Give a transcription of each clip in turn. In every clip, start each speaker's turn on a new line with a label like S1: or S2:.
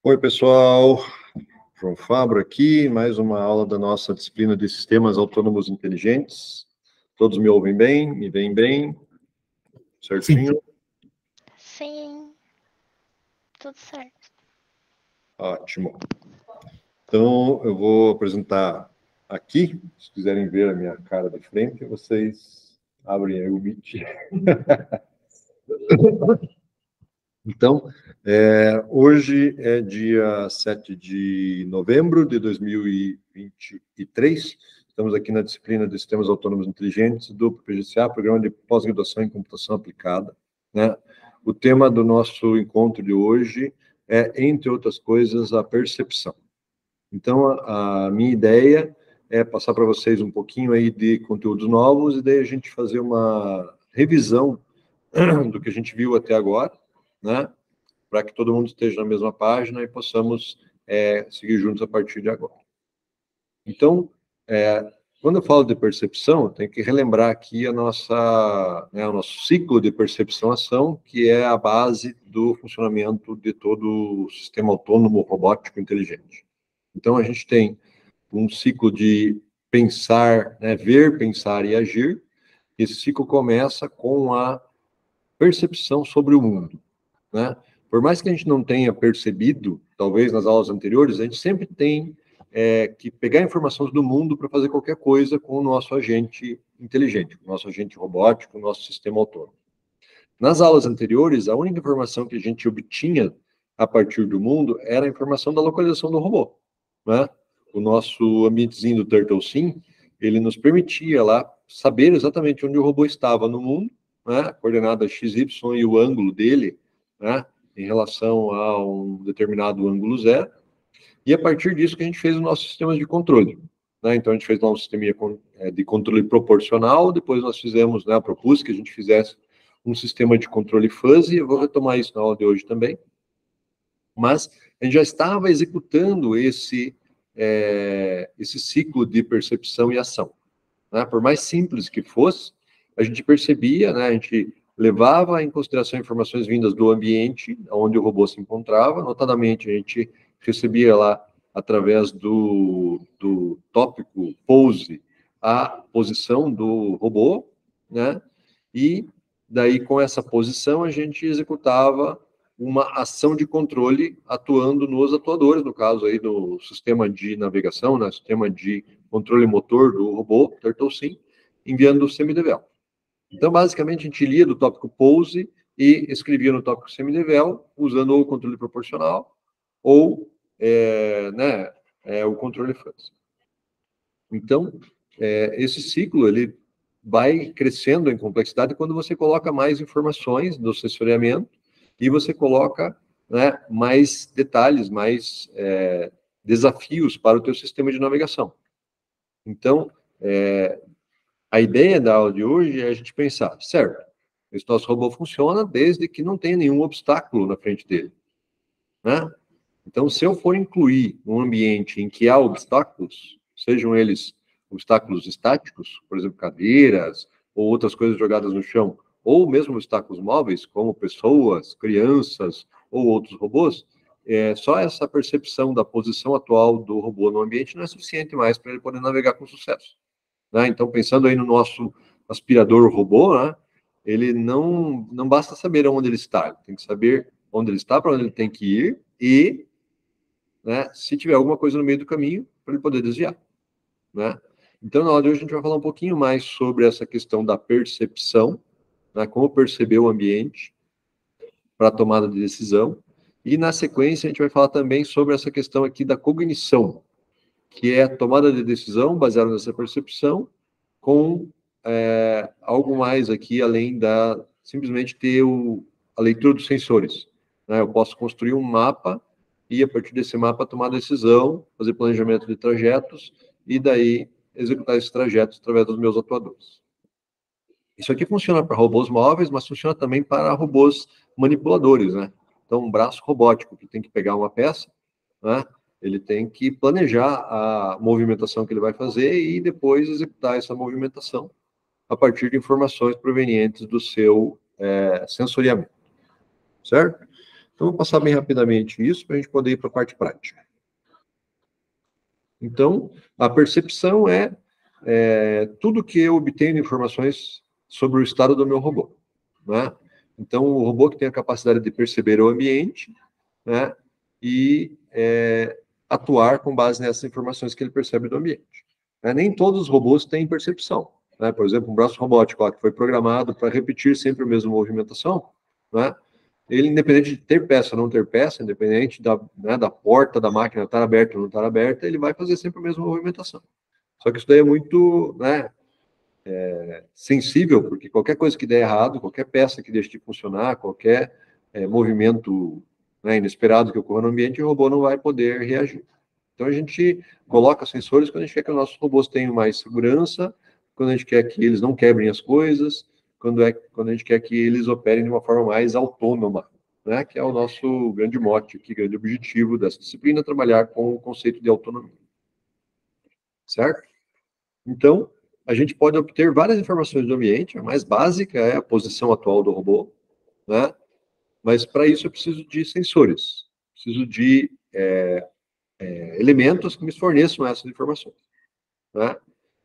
S1: Oi, pessoal. João Fabro aqui, mais uma aula da nossa disciplina de Sistemas Autônomos Inteligentes. Todos me ouvem bem? Me veem bem? Certinho?
S2: Sim, tudo certo.
S1: Ótimo. Então, eu vou apresentar aqui. Se quiserem ver a minha cara de frente, vocês abrem aí o Meet. Então, hoje é dia 7 de novembro de 2023. Estamos aqui na disciplina de Sistemas Autônomos Inteligentes do PGCA, Programa de Pós-Graduação em Computação Aplicada, né? O tema do nosso encontro de hoje é, entre outras coisas, a percepção. Então, a minha ideia é passar para vocês um pouquinho aí de conteúdos novos e daí a gente fazer uma revisão do que a gente viu até agora, né? Para que todo mundo esteja na mesma página e possamos seguir juntos a partir de agora. Então, quando eu falo de percepção, tem que relembrar aqui o nosso ciclo de percepção-ação, que é a base do funcionamento de todo o sistema autônomo robótico inteligente. Então, a gente tem um ciclo de pensar, ver, pensar e agir. Esse ciclo começa com a percepção sobre o mundo, né? Por mais que a gente não tenha percebido, talvez nas aulas anteriores, a gente sempre tem que pegar informações do mundo para fazer qualquer coisa com o nosso agente inteligente, com o nosso agente robótico, o nosso sistema autônomo. Nas aulas anteriores, a única informação que a gente obtinha a partir do mundo era a informação da localização do robô, né? O nosso ambientezinho do TurtleSim, ele nos permitia lá saber exatamente onde o robô estava no mundo, né? A coordenada XY e o ângulo dele, né? Em relação a um determinado ângulo zero, e a partir disso que a gente fez o nosso sistema de controle, né? Então a gente fez lá um sistema de controle proporcional, depois nós fizemos, né, propus que a gente fizesse um sistema de controle fuzzy, eu vou retomar isso na aula de hoje também, mas a gente já estava executando esse ciclo de percepção e ação, né? Por mais simples que fosse, a gente percebia, né, a gente levava em consideração informações vindas do ambiente onde o robô se encontrava, notadamente a gente recebia lá, através do tópico pose, a posição do robô, né, e daí com essa posição a gente executava uma ação de controle atuando nos atuadores, no caso aí do sistema de navegação, né, sistema de controle motor do robô, TurtleSim, enviando o semidevel. Então, basicamente, a gente lia do tópico pose e escrevia no tópico semidevel, usando ou o controle proporcional ou o controle fuzzy. Então, esse ciclo, ele vai crescendo em complexidade quando você coloca mais informações no sensoriamento e você coloca, né, mais detalhes, mais desafios para o teu sistema de navegação. Então, a ideia da aula de hoje é a gente pensar, certo, esse nosso robô funciona desde que não tenha nenhum obstáculo na frente dele, né? Então, se eu for incluir um ambiente em que há obstáculos, sejam eles obstáculos estáticos, por exemplo, cadeiras, ou outras coisas jogadas no chão, ou mesmo obstáculos móveis, como pessoas, crianças, ou outros robôs, só essa percepção da posição atual do robô no ambiente não é suficiente mais para ele poder navegar com sucesso, né? Então, pensando aí no nosso aspirador robô, né, ele não basta saber onde ele está, ele tem que saber onde ele está, para onde ele tem que ir e, né, se tiver alguma coisa no meio do caminho, para ele poder desviar, né? Então, na aula de hoje, a gente vai falar um pouquinho mais sobre essa questão da percepção, né, como perceber o ambiente para a tomada de decisão, e na sequência a gente vai falar também sobre essa questão aqui da cognição, que é a tomada de decisão baseada nessa percepção, com algo mais aqui, além da simplesmente ter a leitura dos sensores, né? Eu posso construir um mapa e, a partir desse mapa, tomar decisão, fazer planejamento de trajetos e, daí, executar esses trajetos através dos meus atuadores. Isso aqui funciona para robôs móveis, mas funciona também para robôs manipuladores, né? Então, um braço robótico que tem que pegar uma peça, né? Ele tem que planejar a movimentação que ele vai fazer e depois executar essa movimentação a partir de informações provenientes do seu sensoriamento, certo? Então, vou passar bem rapidamente isso para a gente poder ir para a parte prática. Então, a percepção é tudo que eu obtenho de informações sobre o estado do meu robô, né? Então, o robô que tem a capacidade de perceber o ambiente, né, e atuar com base nessas informações que ele percebe do ambiente. Nem todos os robôs têm percepção, né? Por exemplo, um braço robótico que foi programado para repetir sempre a mesma movimentação, né? Ele, independente de ter peça ou não ter peça, independente da porta da máquina estar aberta ou não estar aberta, ele vai fazer sempre a mesma movimentação. Só que isso daí é muito, né, sensível, porque qualquer coisa que der errado, qualquer peça que deixe de funcionar, qualquer movimento, né, inesperado que ocorra no ambiente, o robô não vai poder reagir. Então, a gente coloca sensores quando a gente quer que os nossos robôs tenham mais segurança, quando a gente quer que eles não quebrem as coisas, quando a gente quer que eles operem de uma forma mais autônoma, né, que é o nosso grande mote, que grande objetivo dessa disciplina, trabalhar com o conceito de autonomia. Certo? Então, a gente pode obter várias informações do ambiente, a mais básica é a posição atual do robô, né? Mas para isso eu preciso de sensores, preciso de elementos que me forneçam essas informações, né?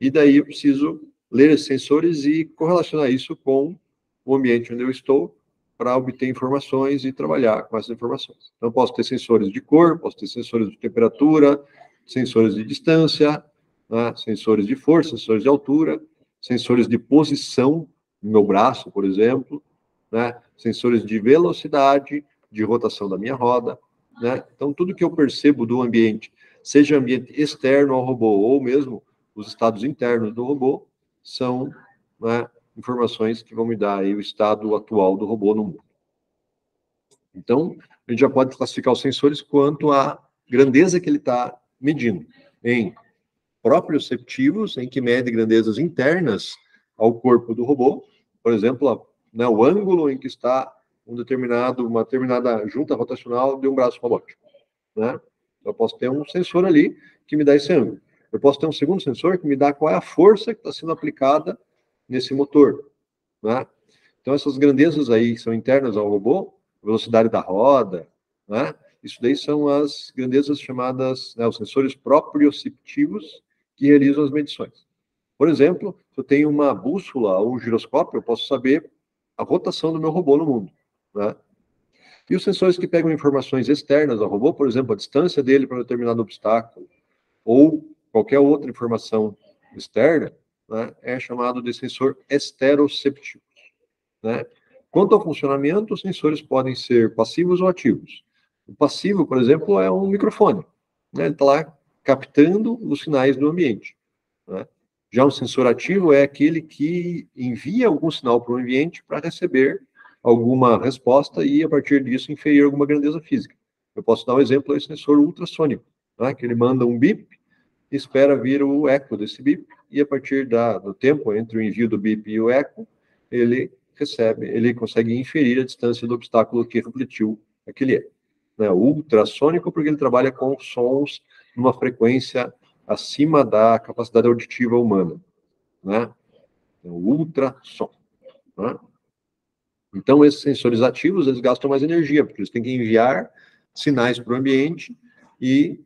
S1: E daí eu preciso ler esses sensores e correlacionar isso com o ambiente onde eu estou para obter informações e trabalhar com essas informações. Então, eu posso ter sensores de cor, posso ter sensores de temperatura, sensores de distância, né? Sensores de força, sensores de altura, sensores de posição no meu braço, por exemplo, né? Sensores de velocidade, de rotação da minha roda, né? Então, tudo que eu percebo do ambiente, seja ambiente externo ao robô ou mesmo os estados internos do robô, são, né, informações que vão me dar aí o estado atual do robô no mundo. Então, a gente já pode classificar os sensores quanto à grandeza que ele está medindo, em proprioceptivos, em que mede grandezas internas ao corpo do robô, por exemplo, né, o ângulo em que está uma determinada junta rotacional de um braço robótico, né? Eu posso ter um sensor ali que me dá esse ângulo. Eu posso ter um segundo sensor que me dá qual é a força que está sendo aplicada nesse motor, né? Então, essas grandezas aí que são internas ao robô, velocidade da roda, né? Isso daí são as grandezas chamadas, né, os sensores proprioceptivos que realizam as medições. Por exemplo, se eu tenho uma bússola ou um giroscópio, eu posso saber a rotação do meu robô no mundo, né? E os sensores que pegam informações externas ao robô, por exemplo, a distância dele para um determinado obstáculo, ou qualquer outra informação externa, né, é chamado de sensor esteroceptivo, né? Quanto ao funcionamento, os sensores podem ser passivos ou ativos. O passivo, por exemplo, é um microfone, né? Ele está lá captando os sinais do ambiente, né? Já um sensor ativo é aquele que envia algum sinal para o ambiente para receber alguma resposta e, a partir disso, inferir alguma grandeza física. Eu posso dar um exemplo, esse sensor ultrassônico, né, que ele manda um bip, espera vir o eco desse bip, e a partir do tempo entre o envio do bip e o eco, ele consegue inferir a distância do obstáculo que refletiu aquele eco. Né, o ultrassônico, porque ele trabalha com sons numa frequência acima da capacidade auditiva humana, né? O ultrassom, né? Então, esses sensores ativos, eles gastam mais energia, porque eles têm que enviar sinais para o ambiente e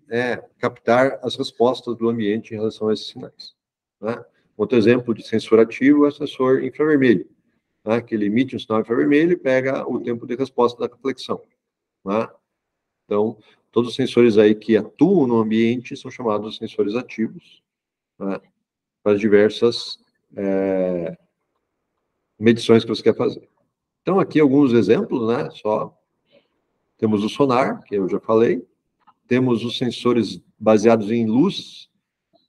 S1: captar as respostas do ambiente em relação a esses sinais, né? Outro exemplo de sensor ativo é o sensor infravermelho, né, que ele emite um sinal infravermelho e pega o tempo de resposta da reflexão, né? Então, todos os sensores aí que atuam no ambiente são chamados sensores ativos, né, para as diversas medições que você quer fazer. Então, aqui alguns exemplos, né? Temos o sonar, que eu já falei. Temos os sensores baseados em luz,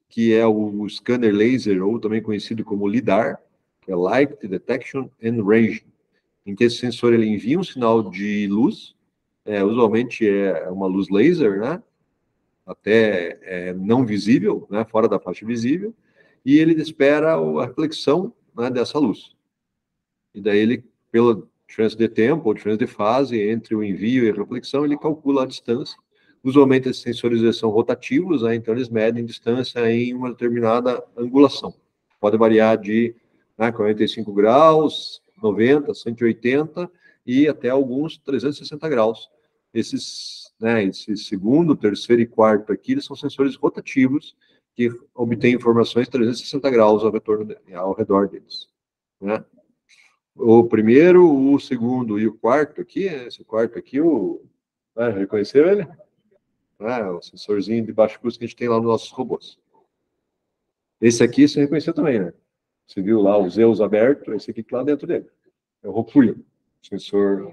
S1: que é o scanner laser, ou também conhecido como LIDAR, que é Light Detection and Ranging, em que esse sensor ele envia um sinal de luz, usualmente é uma luz laser, né? Até não visível, né? Fora da faixa visível, e ele espera a reflexão, né, dessa luz. E daí ele, pela diferença de tempo ou diferença de fase entre o envio e a reflexão, ele calcula a distância. Usualmente esses sensores são rotativos, né, então eles medem distância em uma determinada angulação. Pode variar de 45 graus, 90, 180 e até alguns 360 graus, esse segundo, terceiro e quarto aqui, eles são sensores rotativos que obtêm informações 360 graus ao redor deles, né? O primeiro, o segundo e o quarto aqui, esse quarto aqui, reconheceu ele? O sensorzinho de baixo custo que a gente tem lá nos nossos robôs. Esse aqui você reconheceu também, né? Você viu lá os Zeus aberto, esse aqui lá dentro dele. É o Rockfully, sensor.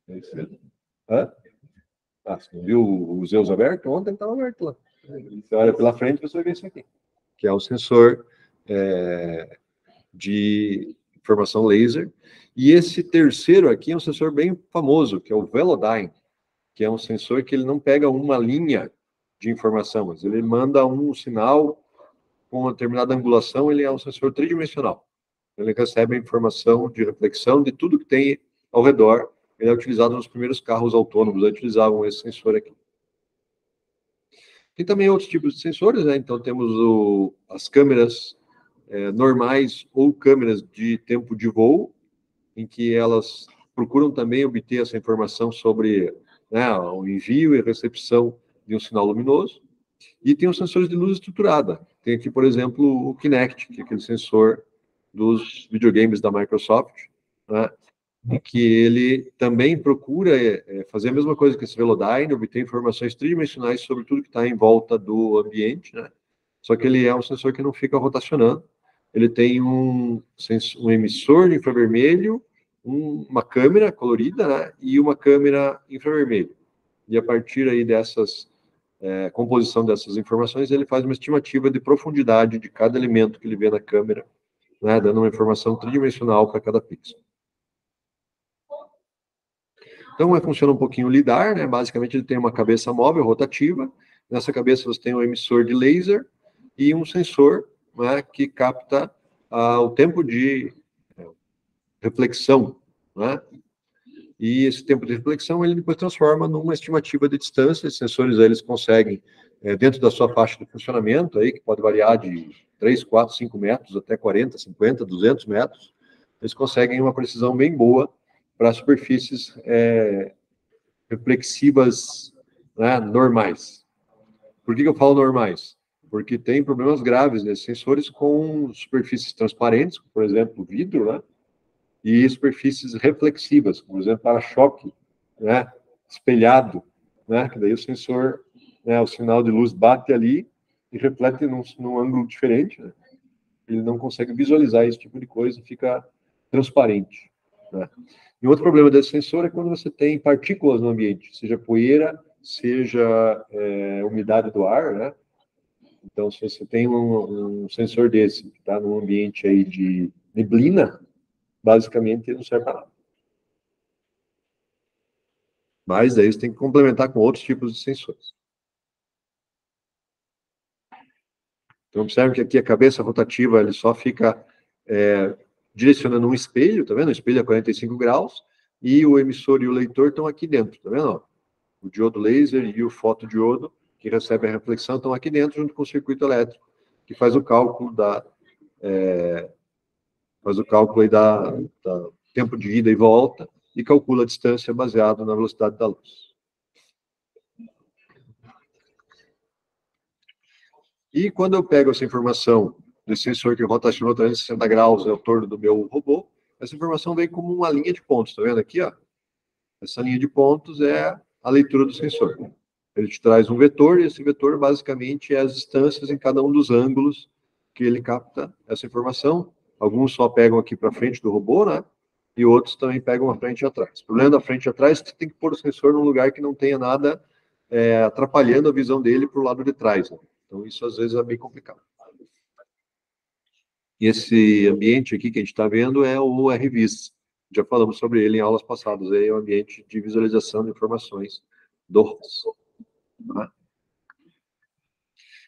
S1: Esse mesmo. Você não viu os Zeus aberto? Ontem estava aberto lá. Você olha pela frente, você vai ver isso aqui, que é o sensor de informação laser. E esse terceiro aqui é um sensor bem famoso, que é o Velodyne, que é um sensor que ele não pega uma linha de informação, mas ele manda um sinal com uma determinada angulação, ele é um sensor tridimensional. Ele recebe a informação de reflexão de tudo que tem ao redor. Ele é utilizado nos primeiros carros autônomos, eles utilizavam esse sensor aqui. Tem também outros tipos de sensores, né? Então temos as câmeras normais ou câmeras de tempo de voo, em que elas procuram também obter essa informação sobre o envio e recepção de um sinal luminoso. E tem os sensores de luz estruturada. Tem aqui, por exemplo, o Kinect, que é aquele sensor dos videogames da Microsoft, né? Em que ele também procura fazer a mesma coisa que esse Velodyne, obter informações tridimensionais sobre tudo que está em volta do ambiente, né? Só que ele é um sensor que não fica rotacionando. Ele tem um emissor de infravermelho, uma câmera colorida, né? E uma câmera infravermelho. E a partir aí dessas composição dessas informações, ele faz uma estimativa de profundidade de cada elemento que ele vê na câmera, né? Dando uma informação tridimensional para cada pixel. Então, funciona um pouquinho o LiDAR, né? Basicamente, ele tem uma cabeça móvel rotativa. Nessa cabeça, você tem um emissor de laser e um sensor, né, que capta o tempo de reflexão, né? E esse tempo de reflexão, ele depois transforma numa estimativa de distância. Esses sensores, eles conseguem, dentro da sua faixa de funcionamento, aí, que pode variar de 3, 4, 5 metros até 40, 50, 200 metros, eles conseguem uma precisão bem boa para superfícies reflexivas, né, normais. Por que eu falo normais? Porque tem problemas graves nesses sensores com superfícies transparentes, por exemplo, vidro, né? E superfícies reflexivas, por exemplo, para-choque, né? Espelhado, né? Que daí o sensor, né, o sinal de luz bate ali e reflete num ângulo diferente, né? Ele não consegue visualizar esse tipo de coisa, fica transparente, né? E outro problema desse sensor é quando você tem partículas no ambiente, seja poeira, seja umidade do ar, né? Então, se você tem um sensor desse que está num ambiente aí de neblina, basicamente ele não serve para nada. Mas aí você tem que complementar com outros tipos de sensores. Então, observe que aqui a cabeça rotativa ele só fica direcionando um espelho, tá vendo? O espelho a 45 graus, e o emissor e o leitor estão aqui dentro, tá vendo? O diodo laser e o fotodiodo, que recebe a reflexão, estão aqui dentro, junto com o circuito elétrico, que faz o cálculo aí da tempo de ida e volta, e calcula a distância baseado na velocidade da luz. E quando eu pego essa informação desse sensor que rotacionou 360 graus ao torno do meu robô, essa informação vem como uma linha de pontos, tá vendo aqui, ó? Essa linha de pontos é a leitura do sensor. Ele te traz um vetor, e esse vetor basicamente é as distâncias em cada um dos ângulos que ele capta essa informação. Alguns só pegam aqui para frente do robô, né? E outros também pegam a frente e atrás. O problema da frente e atrás é que você tem que pôr o sensor num lugar que não tenha nada atrapalhando a visão dele para o lado de trás, né? Então, isso às vezes é bem complicado. E esse ambiente aqui que a gente está vendo é o RVIS. Já falamos sobre ele em aulas passadas. É o ambiente de visualização de informações do ROS. Tá?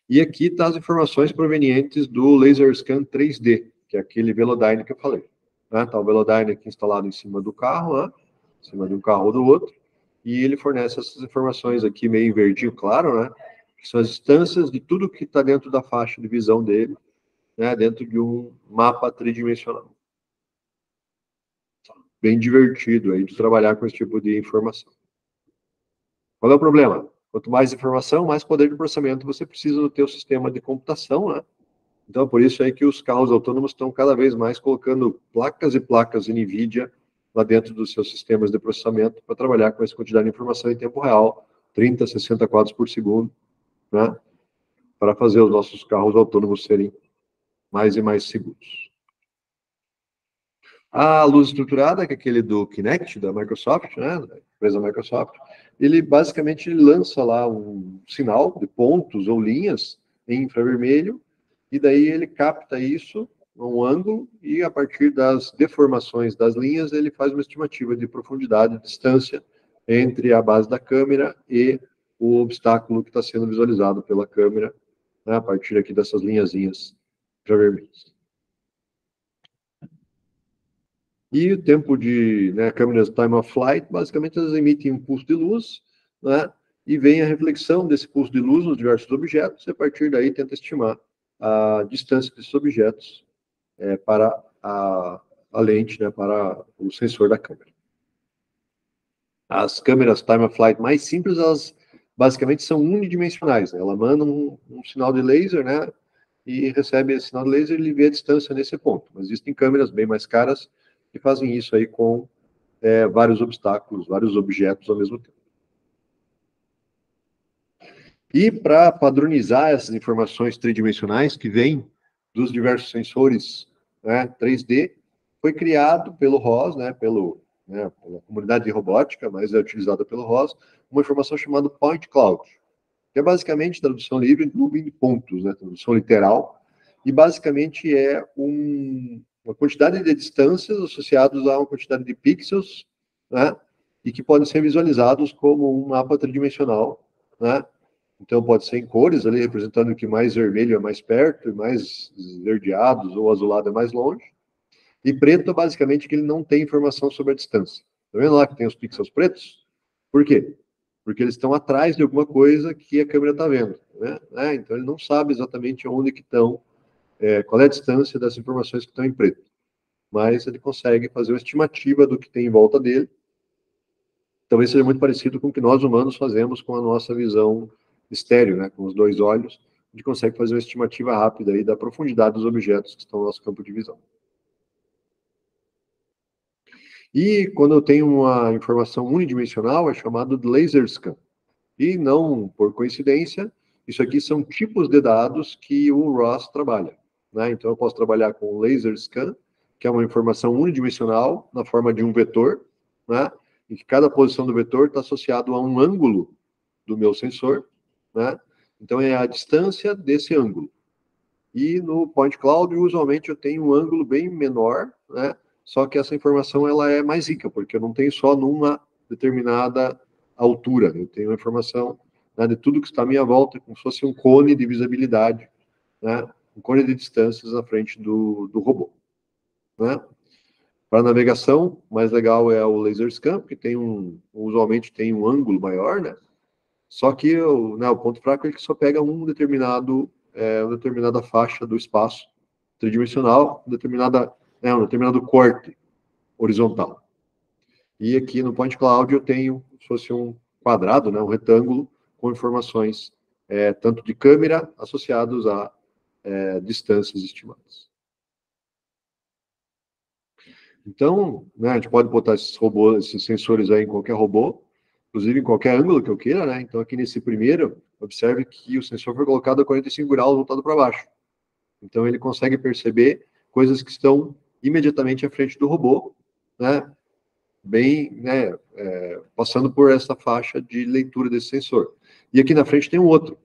S1: E aqui está as informações provenientes do Laser Scan 3D, que é aquele Velodyne que eu falei. Está o Velodyne aqui instalado em cima do carro, né? Em cima de um carro ou do outro. E ele fornece essas informações aqui meio em verdinho claro, né? Que são as distâncias de tudo que está dentro da faixa de visão dele, né? Dentro de um mapa tridimensional. Bem divertido aí de trabalhar com esse tipo de informação. Qual é o problema? Quanto mais informação, mais poder de processamento você precisa no teu sistema de computação, né? Então, por isso aí que os carros autônomos estão cada vez mais colocando placas e placas NVIDIA lá dentro dos seus sistemas de processamento para trabalhar com essa quantidade de informação em tempo real, 30, 60 quadros por segundo, né? Para fazer os nossos carros autônomos serem mais e mais seguros. A luz estruturada, que é aquele do Kinect, da Microsoft, né, da empresa Microsoft, ele basicamente lança lá um sinal de pontos ou linhas em infravermelho, e daí ele capta isso um ângulo, e a partir das deformações das linhas, ele faz uma estimativa de profundidade, distância entre a base da câmera e o obstáculo que está sendo visualizado pela câmera, né, a partir aqui dessas linhazinhas infravermelhas. E o tempo de, né, câmeras time of flight, basicamente elas emitem um pulso de luz, né, e vem a reflexão desse pulso de luz nos diversos objetos, e a partir daí tenta estimar a distância desses objetos para a lente, né, para o sensor da câmera. As câmeras time of flight mais simples, elas basicamente são unidimensionais, né? Ela manda um sinal de laser, né, e recebe esse sinal de laser e ele vê a distância nesse ponto. Mas existem câmeras bem mais caras que fazem isso aí com vários obstáculos, vários objetos ao mesmo tempo. E para padronizar essas informações tridimensionais que vêm dos diversos sensores, né, 3D, foi criado pelo ROS, né, pela comunidade de robótica, mas é utilizada pelo ROS, uma informação chamada Point Cloud, que é basicamente tradução livre, nuvem de pontos, né, tradução literal, e basicamente é uma quantidade de distâncias associadas a uma quantidade de pixels, né, e que podem ser visualizados como um mapa tridimensional, né. Então pode ser em cores ali, representando que mais vermelho é mais perto, e mais esverdeados ou azulado é mais longe. E preto, basicamente, que ele não tem informação sobre a distância. Tá vendo lá que tem os pixels pretos? Por quê? Porque eles estão atrás de alguma coisa que a câmera está vendo, né? Então ele não sabe exatamente onde que estão, qual é a distância das informações que estão em preto. Mas ele consegue fazer uma estimativa do que tem em volta dele. Talvez seja muito parecido com o que nós humanos fazemos com a nossa visão estéreo, né? Com os dois olhos, a gente consegue fazer uma estimativa rápida aí da profundidade dos objetos que estão no nosso campo de visão. E quando eu tenho uma informação unidimensional, é chamado de laser scan. E não por coincidência, isso aqui são tipos de dados que o ROS trabalha, né? Então eu posso trabalhar com laser scan, que é uma informação unidimensional na forma de um vetor, né? Em que cada posição do vetor está associado a um ângulo do meu sensor, né? Então é a distância desse ângulo. E no Point Cloud, usualmente eu tenho um ângulo bem menor, né? Só que essa informação ela é mais rica, porque eu não tenho só numa determinada altura, eu tenho a informação, né, de tudo que está à minha volta, como se fosse um cone de visibilidade, né? Um cone de distâncias na frente do robô, né? Para navegação, mais legal é o laser scan, que usualmente tem um ângulo maior, né? Só que o ponto fraco é que só pega uma determinada faixa do espaço tridimensional, um determinado corte horizontal. E aqui no Point Cloud eu tenho, se fosse um quadrado, né, um retângulo, com informações tanto de câmera associados a distâncias estimadas. Então, né, a gente pode botar esses sensores aí em qualquer robô, inclusive em qualquer ângulo que eu queira, né? Então, aqui nesse primeiro, observe que o sensor foi colocado a 45 graus voltado para baixo. Então, ele consegue perceber coisas que estão imediatamente à frente do robô, né? Passando por essa faixa de leitura desse sensor. E aqui na frente tem um outro,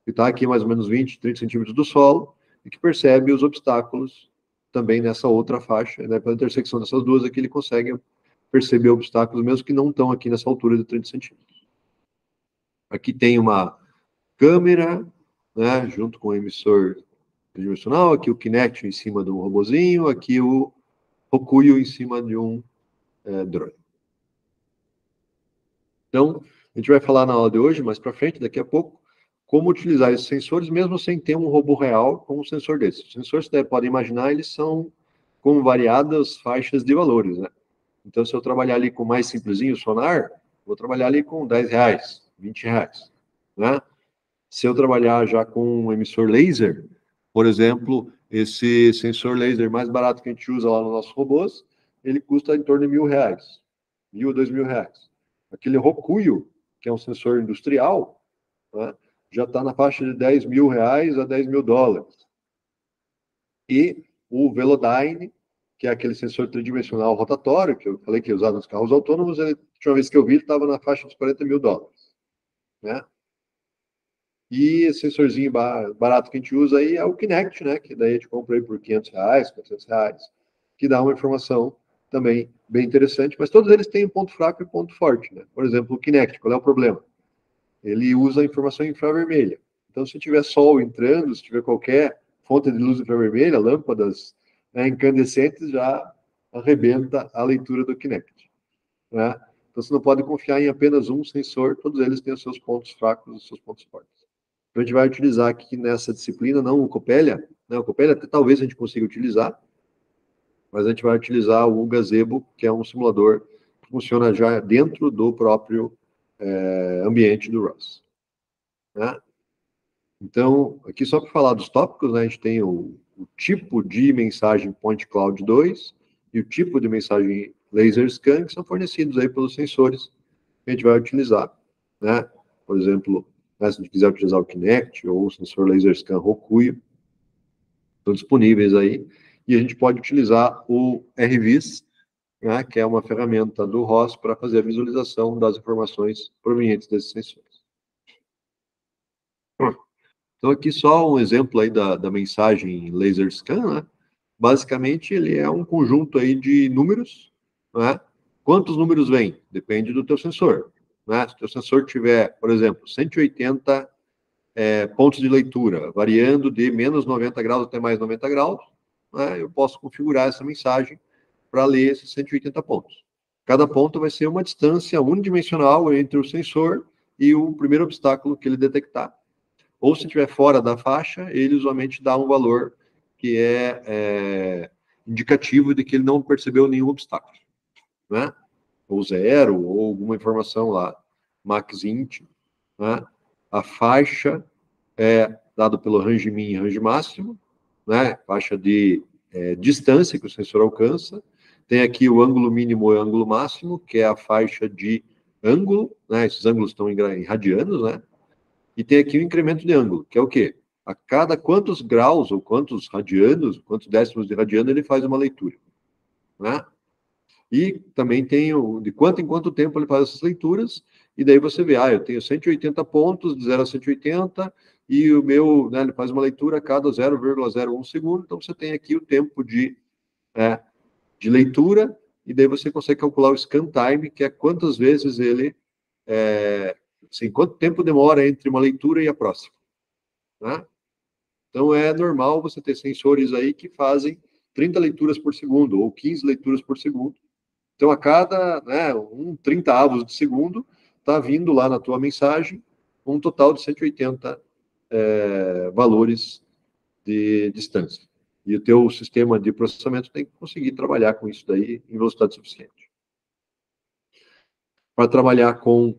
S1: que está aqui mais ou menos 20, 30 centímetros do solo, e que percebe os obstáculos também nessa outra faixa, né? Pela intersecção dessas duas aqui, ele consegue perceber obstáculos, mesmo que não estão aqui nessa altura de 30 centímetros. Aqui tem uma câmera, né, junto com o emissor tridimensional, aqui o Kinect em cima de um robozinho, aqui o Rokuyo em cima de um drone. Então, a gente vai falar na aula de hoje, mais para frente, daqui a pouco, como utilizar esses sensores, mesmo sem ter um robô real com um sensor desses. Os sensores, você pode imaginar, eles são com variadas faixas de valores, né? Então, se eu trabalhar ali com mais simplesinho, sonar, vou trabalhar ali com R$10. R$20, né? Se eu trabalhar já com um emissor laser, por exemplo, esse sensor laser mais barato que a gente usa lá nos nossos robôs, ele custa em torno de R$1.000, R$1.000 a R$2.000. Aquele Rokuyo, que é um sensor industrial, né, já está na faixa de R$10.000 a US$10.000. E o Velodyne, que é aquele sensor tridimensional rotatório, que eu falei que é usado nos carros autônomos, ele, a última vez que eu vi, ele estava na faixa dos US$40.000. Né? E esse sensorzinho barato que a gente usa aí é o Kinect, né? Que daí a gente compra aí por R$500, R$400, que dá uma informação também bem interessante, mas todos eles têm um ponto fraco e um ponto forte, né? Por exemplo, o Kinect, qual é o problema? Ele usa a informação infravermelha. Então, se tiver sol entrando, se tiver qualquer fonte de luz infravermelha, lâmpadas, né, incandescentes, já arrebenta a leitura do Kinect. Né? Então, você não pode confiar em apenas um sensor, todos eles têm os seus pontos fracos e os seus pontos fortes. Então, a gente vai utilizar aqui nessa disciplina, não o Coppelia, né? O Coppelia até talvez a gente consiga utilizar, mas a gente vai utilizar o Gazebo, que é um simulador que funciona já dentro do próprio ambiente do ROS. Né? Então, aqui só para falar dos tópicos, né, a gente tem o tipo de mensagem Point Cloud 2 e o tipo de mensagem Laser Scan, que são fornecidos aí pelos sensores que a gente vai utilizar. Né? Por exemplo, né, se a gente quiser utilizar o Kinect ou o sensor Laser Scan Rokuyo, estão disponíveis aí. E a gente pode utilizar o RVIS, né, que é uma ferramenta do ROS para fazer a visualização das informações provenientes desses sensores. Então, aqui só um exemplo aí da mensagem Laser Scan, né? Basicamente, ele é um conjunto aí de números, né? Quantos números vêm? Depende do teu sensor. Né? Se o teu sensor tiver, por exemplo, 180 pontos de leitura, variando de menos 90 graus até mais 90 graus, né? Eu posso configurar essa mensagem para ler esses 180 pontos. Cada ponto vai ser uma distância unidimensional entre o sensor e o primeiro obstáculo que ele detectar. Ou se estiver fora da faixa, ele usualmente dá um valor que é indicativo de que ele não percebeu nenhum obstáculo, né? Ou zero, ou alguma informação lá, max int, né? A faixa é dada pelo range min e range máximo, né? Faixa de distância que o sensor alcança. Tem aqui o ângulo mínimo e o ângulo máximo, que é a faixa de ângulo, né? Esses ângulos estão em radianos, né? E tem aqui o incremento de ângulo, que é o quê? A cada quantos graus, ou quantos radianos, quantos décimos de radiano, ele faz uma leitura. Né? E também tem o de quanto em quanto tempo ele faz essas leituras, e daí você vê, eu tenho 180 pontos, de 0 a 180, e o meu, né, ele faz uma leitura a cada 0,01 segundo, então você tem aqui o tempo de leitura, e daí você consegue calcular o scan time, que é quantas vezes ele assim, quanto tempo demora entre uma leitura e a próxima. Né? Então, é normal você ter sensores aí que fazem 30 leituras por segundo, ou 15 leituras por segundo. Então, a cada 30 avos de segundo, está vindo lá na tua mensagem um total de 180 valores de distância. E o teu sistema de processamento tem que conseguir trabalhar com isso daí em velocidade suficiente. Para trabalhar com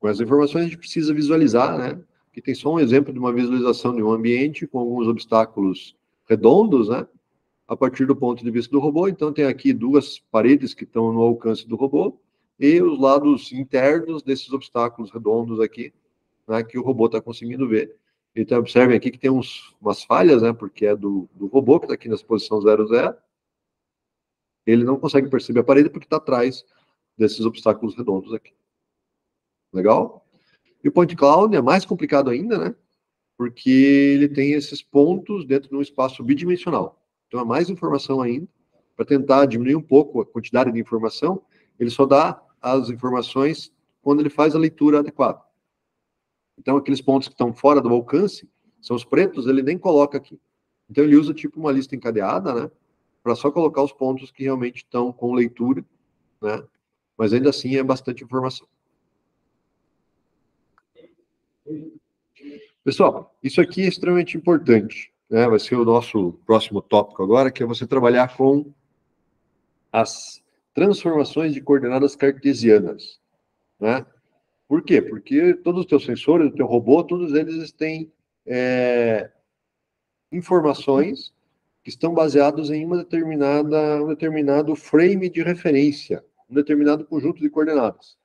S1: as informações, a gente precisa visualizar, né? Aqui tem só um exemplo de uma visualização de um ambiente com alguns obstáculos redondos, né? A partir do ponto de vista do robô. Então, tem aqui duas paredes que estão no alcance do robô e os lados internos desses obstáculos redondos aqui, né? Que o robô está conseguindo ver. Então, observem aqui que tem umas falhas, né? Porque é do robô que está aqui nessa posição 00. Ele não consegue perceber a parede porque está atrás desses obstáculos redondos aqui. Legal? E o Point Cloud é mais complicado ainda, né? Porque ele tem esses pontos dentro de um espaço bidimensional. Então, é mais informação ainda. Para tentar diminuir um pouco a quantidade de informação, ele só dá as informações quando ele faz a leitura adequada. Então, aqueles pontos que estão fora do alcance, são os pretos, ele nem coloca aqui. Então, ele usa tipo uma lista encadeada, né? Para só colocar os pontos que realmente estão com leitura, né? Mas ainda assim é bastante informação. Pessoal, isso aqui é extremamente importante, né? Vai ser o nosso próximo tópico agora, que é você trabalhar com as transformações de coordenadas cartesianas. né? Por quê? Porque todos os teus sensores, o teu robô, todos eles têm informações que estão baseados em um determinado frame de referência, um determinado conjunto de coordenadas,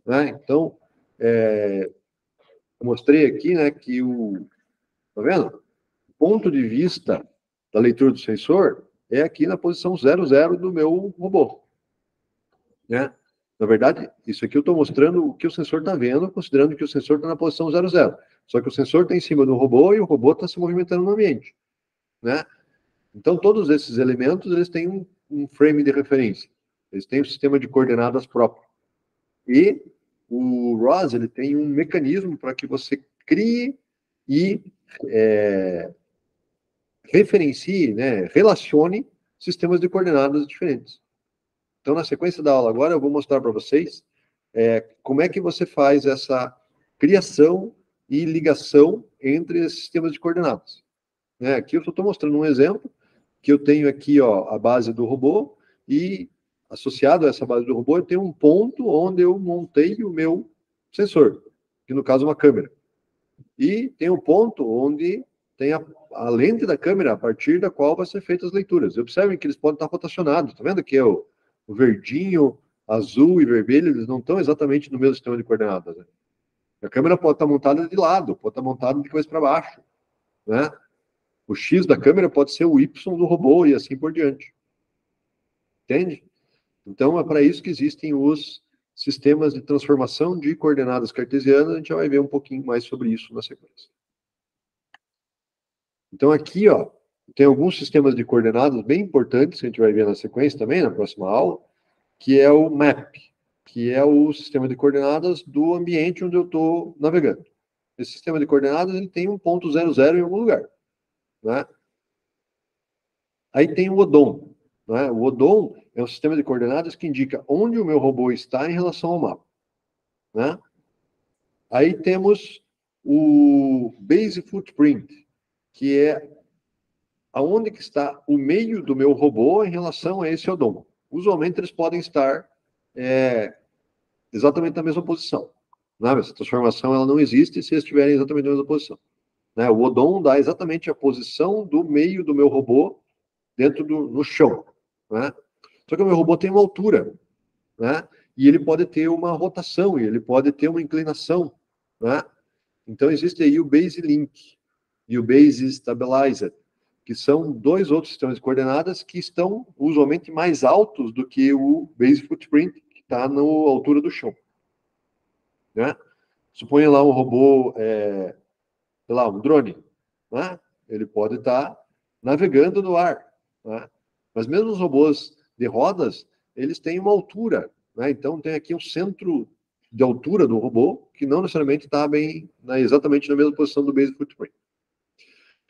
S1: né? Então, eu mostrei aqui, né, que tá vendo? O ponto de vista da leitura do sensor é aqui na posição 00 do meu robô, né? Na verdade, isso aqui eu estou mostrando o que o sensor está vendo, considerando que o sensor está na posição 00. Só que o sensor está em cima do robô e o robô está se movimentando no ambiente, né? Então, todos esses elementos, eles têm um frame de referência. Eles têm um sistema de coordenadas próprio. E o ROS, ele tem um mecanismo para que você crie e referencie, né, relacione sistemas de coordenadas diferentes. Então, na sequência da aula agora, eu vou mostrar para vocês como é que você faz essa criação e ligação entre esses sistemas de coordenadas. Né? Aqui eu só estou mostrando um exemplo, que eu tenho aqui, ó, a base do robô, e associado a essa base do robô, eu tenho um ponto onde eu montei o meu sensor, que no caso é uma câmera. E tem um ponto onde tem a lente da câmera, a partir da qual vai ser feitas as leituras. Observem que eles podem estar rotacionados. Está vendo que é o verdinho, azul e vermelho, eles não estão exatamente no mesmo sistema de coordenadas. Né? A câmera pode estar montada de lado, pode estar montada de cabeça para baixo. Né? O X da câmera pode ser o Y do robô e assim por diante. Entende? Então, é para isso que existem os sistemas de transformação de coordenadas cartesianas. A gente já vai ver um pouquinho mais sobre isso na sequência. Então, aqui, ó, tem alguns sistemas de coordenadas bem importantes que a gente vai ver na sequência também, na próxima aula, que é o MAP, que é o sistema de coordenadas do ambiente onde eu estou navegando. Esse sistema de coordenadas ele tem um ponto 00 em algum lugar. Né? Aí tem o ODOM. Né? O ODOM é um sistema de coordenadas que indica onde o meu robô está em relação ao mapa. Né? Aí temos o Base Footprint, que é aonde que está o meio do meu robô em relação a esse odom. Usualmente eles podem estar exatamente na mesma posição. Né? Essa transformação ela não existe se eles estiverem exatamente na mesma posição. Né? O odom dá exatamente a posição do meio do meu robô no chão. Né? Só que o meu robô tem uma altura, né? E ele pode ter uma rotação, e ele pode ter uma inclinação. Né? Então existe aí o Base Link e o Base Stabilizer, que são dois outros sistemas de coordenadas que estão usualmente mais altos do que o Base Footprint, que está na altura do chão. Né? Suponha lá um robô, sei lá, um drone. Né? Ele pode estar navegando no ar. Né? Mas mesmo os robôs de rodas, eles têm uma altura. Né? Então tem aqui um centro de altura do robô, que não necessariamente está bem, exatamente na mesma posição do Base Footprint.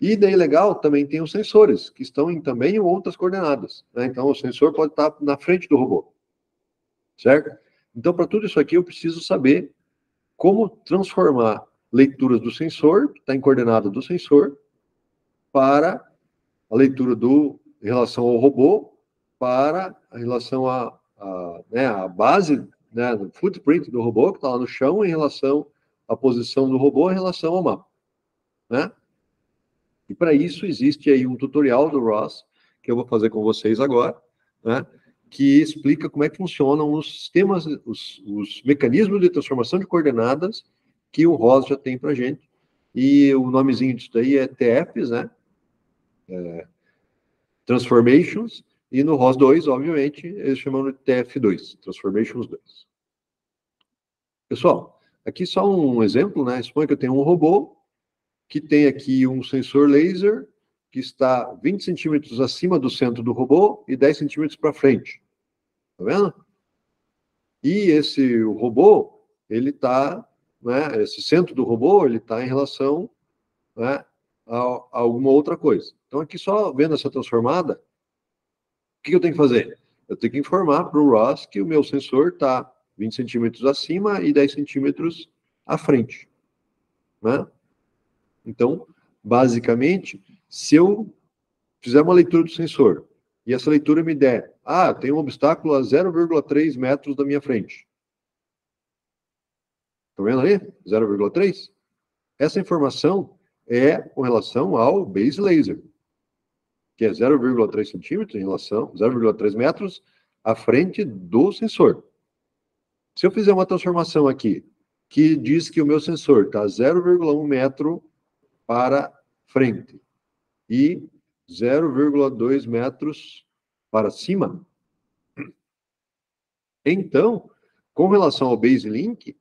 S1: E daí, legal, também tem os sensores, que estão também em outras coordenadas. Né? Então, o sensor pode estar na frente do robô. Certo? Então, para tudo isso aqui, eu preciso saber como transformar leituras do sensor, que está em coordenada do sensor, para a leitura em relação ao robô, para a relação à base, né, do footprint do robô, que está lá no chão, em relação à posição do robô, em relação ao mapa. Né? E para isso existe aí um tutorial do Ross, que eu vou fazer com vocês agora, né, que explica como é que funcionam os sistemas, os mecanismos de transformação de coordenadas que o Ross já tem para a gente. E o nomezinho disso daí é TFs, né? Transformations, e no ROS 2, obviamente, eles chamam de TF2, Transformations 2. Pessoal, aqui só um exemplo, né? Suponha que eu tenho um robô que tem aqui um sensor laser que está 20 centímetros acima do centro do robô e 10 centímetros para frente. Tá vendo? E o robô, ele está, né, esse centro do robô, ele está em relação, né, a alguma outra coisa. Então, aqui só vendo essa transformada, o que eu tenho que fazer? Eu tenho que informar para o Ross que o meu sensor está 20 centímetros acima e 10 centímetros à frente. Né? Então, basicamente, se eu fizer uma leitura do sensor e essa leitura me der, tem um obstáculo a 0,3 metros da minha frente. Estão vendo aí? 0,3. Essa informação é com relação ao base laser, que é 0,3 centímetros em relação, 0,3 metros à frente do sensor. Se eu fizer uma transformação aqui, que diz que o meu sensor está 0,1 metro para frente e 0,2 metros para cima, então, com relação ao base link,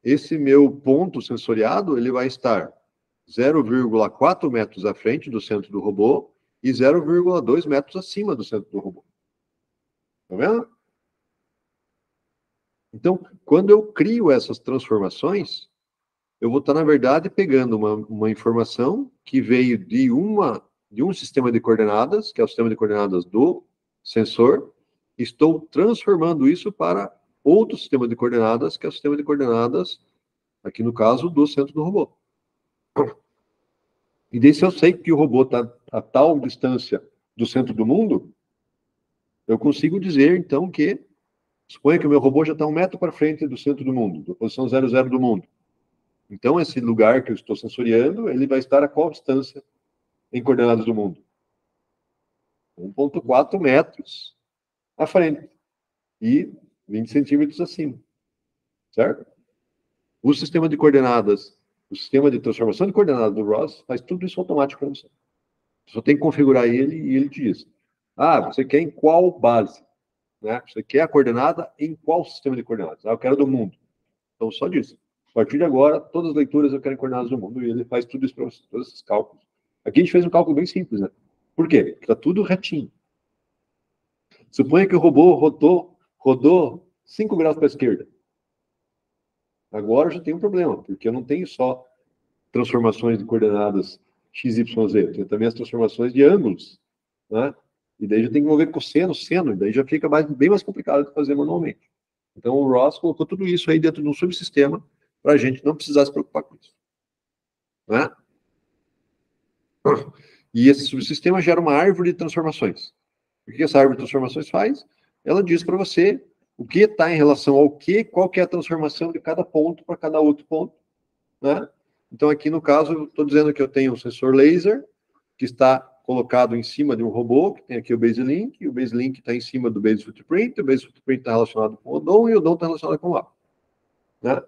S1: esse meu ponto sensoriado, ele vai estar 0,4 metros à frente do centro do robô e 0,2 metros acima do centro do robô. Tá vendo? Então, quando eu crio essas transformações, eu vou estar, na verdade, pegando uma informação que veio de um sistema de coordenadas, que é o sistema de coordenadas do sensor, estou transformando isso para outro sistema de coordenadas, que é o sistema de coordenadas, aqui no caso, do centro do robô. E daí, se eu sei que o robô está a tal distância do centro do mundo, eu consigo dizer, então, que suponha que o meu robô já está 1 metro para frente do centro do mundo, da posição 00 do mundo. Então, esse lugar que eu estou sensoriando, ele vai estar a qual distância em coordenadas do mundo? 1,4 metros à frente e 20 centímetros acima, certo? O sistema de coordenadas, o sistema de transformação de coordenadas do ROS faz tudo isso automático para você. Você só tem que configurar ele e ele te diz: ah, você quer em qual base? Né? Você quer a coordenada em qual sistema de coordenadas? Ah, eu quero do mundo. Então, só disso. A partir de agora, todas as leituras eu quero em coordenadas do mundo e ele faz tudo isso para você, todos esses cálculos. Aqui a gente fez um cálculo bem simples, né? Por quê? Porque está tudo retinho. Suponha que o robô rodou 5 graus para a esquerda. Agora eu já tenho um problema, porque eu não tenho só transformações de coordenadas x, y, z, eu tenho também as transformações de ângulos, né? E daí já tem que envolver cosseno, seno, e daí já fica bem mais complicado de fazer manualmente. Então o Ross colocou tudo isso aí dentro de um subsistema para a gente não precisar se preocupar com isso. Né? E esse subsistema gera uma árvore de transformações. O que essa árvore de transformações faz? Ela diz para você o que está em relação ao que, qual que é a transformação de cada ponto para cada outro ponto. Né? Então, aqui no caso, eu estou dizendo que eu tenho um sensor laser que está colocado em cima de um robô, que tem aqui o base link, e o base link está em cima do base footprint, o base footprint está relacionado com o odom, e o odom está relacionado com o mapa. Né?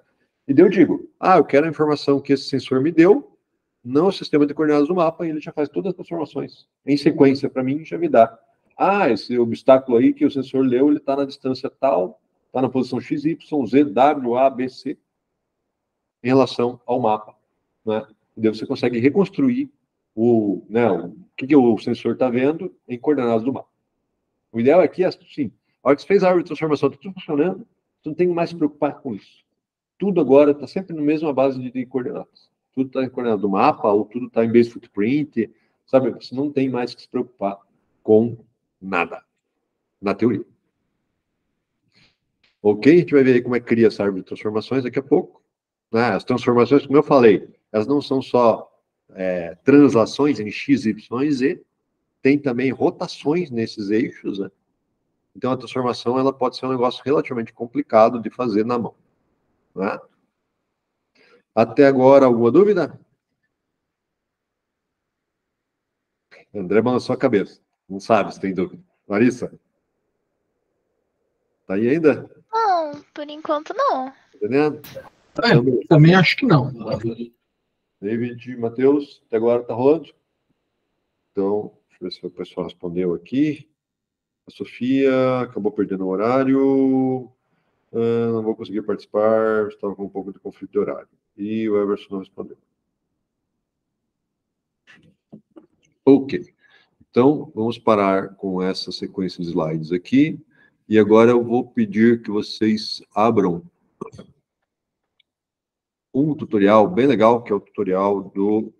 S1: E daí eu digo, eu quero a informação que esse sensor me deu, não o sistema de coordenadas do mapa, e ele já faz todas as transformações em sequência para mim, já me dá. Esse obstáculo aí que o sensor leu, ele está na distância tal, está na posição x, y, z, w, a, b, c, em relação ao mapa. Né? E daí você consegue reconstruir o que o sensor está vendo em coordenadas do mapa. O ideal aqui é assim, a hora que você fez a árvore de transformação, está tudo funcionando, você não tem mais se preocupar com isso. Tudo agora está sempre na mesma base de coordenadas. Tudo está em coordenadas do mapa, ou tudo está em base footprint, sabe? Você não tem mais que se preocupar com nada, na teoria. Ok? A gente vai ver aí como é que cria essa árvore de transformações daqui a pouco. As transformações, como eu falei, elas não são só translações em x, y e z, tem também rotações nesses eixos, né? Então a transformação ela pode ser um negócio relativamente complicado de fazer na mão. Né? Até agora, alguma dúvida? André balançou a cabeça. Não sabe se tem dúvida. Larissa? Tá aí ainda?
S2: Não, por enquanto não.
S1: Entendendo?
S3: Também acho que não.
S1: David, Matheus, até agora tá rolando? Então, deixa eu ver se o pessoal respondeu aqui. A Sofia acabou perdendo o horário. Não vou conseguir participar, estava com um pouco de conflito de horário. E o Everson não respondeu. Ok. Então, vamos parar com essa sequência de slides aqui. E agora eu vou pedir que vocês abram um tutorial bem legal, que é o tutorial do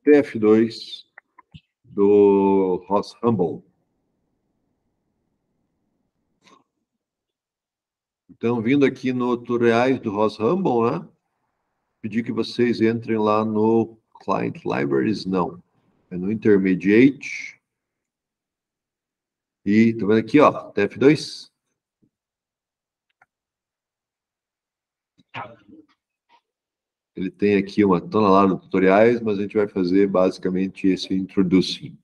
S1: TF2 do Ross Humble. Então, vindo aqui no tutoriais do Ross Humble, né? Pedir que vocês entrem lá no Client Libraries, não. É no Intermediate. E, tá vendo aqui, ó, TF2? ele tem aqui uma tonelada de tutoriais, mas a gente vai fazer basicamente esse introducing,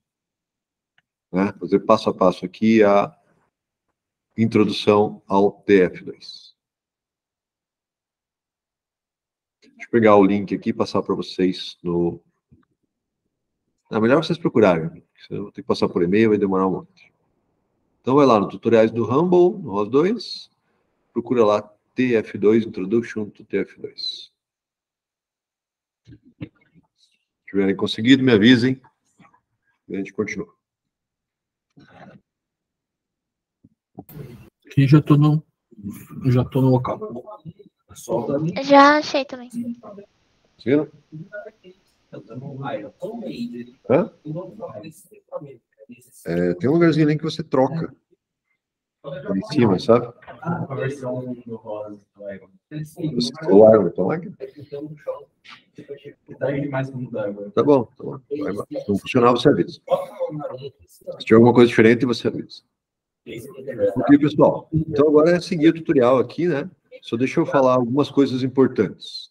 S1: né? Fazer passo a passo aqui a introdução ao TF2. Deixa eu pegar o link aqui e passar para vocês no... É melhor vocês procurarem, porque eu vou ter que passar por e-mail, vai demorar um monte. Então vai lá no tutoriais do Rumble, no ROS2, procura lá TF2, Introduction to TF2. Se tiverem conseguido, me avisem e a gente continua.
S3: Aqui já tô no local.
S2: Já achei também.
S1: Viram? Hã? Tem um lugarzinho ali que você troca. Em cima, sabe? O ar, então aqui. Tá bom, tá bom. Se não funcionar, você avisa. Se tiver alguma coisa diferente, você avisa. Ok, pessoal. Então agora é seguir o tutorial aqui, né? Só deixa eu falar algumas coisas importantes.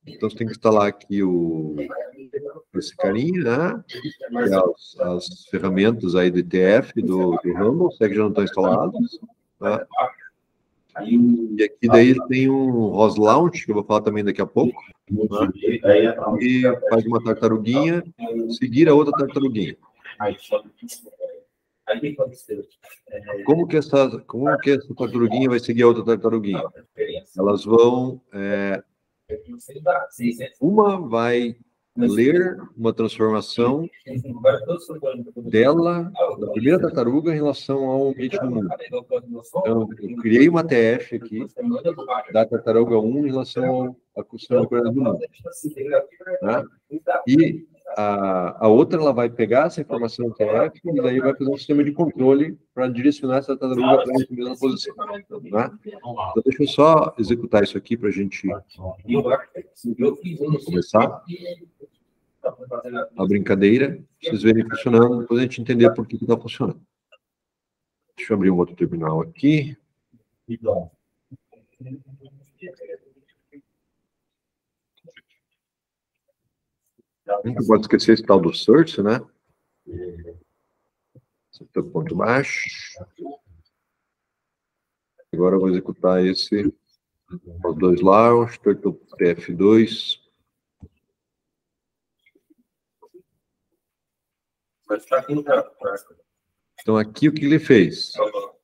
S1: Então você tem que instalar aqui esse carinha, né? Que é as ferramentas aí do ETF, do Rumble, se é que já não estão instaladas. Tá? E aqui daí tem um ROS Launch, que eu vou falar também daqui a pouco. Né? E faz uma tartaruguinha, seguir a outra tartaruguinha. Como que essa tartaruguinha vai seguir a outra tartaruguinha? Elas vão... uma vai ler uma transformação dela, da primeira tartaruga, em relação ao ambiente do mundo. Então, eu criei uma TF aqui, da tartaruga 1 em relação à sistema de coordenadas do mundo. Né? E a outra, ela vai pegar essa informação TF e daí vai fazer um sistema de controle para direcionar essa tartaruga para a mesma posição. Né? Então, deixa eu só executar isso aqui para a gente começar a brincadeira, vocês verem funcionando, depois a gente entender por que está funcionando. Deixa eu abrir um outro terminal aqui. Nunca pode esquecer esse tal do search, né? Setup ponto baixo. Agora eu vou executar os dois lá, o Turtle TF2. Então, aqui o que ele fez?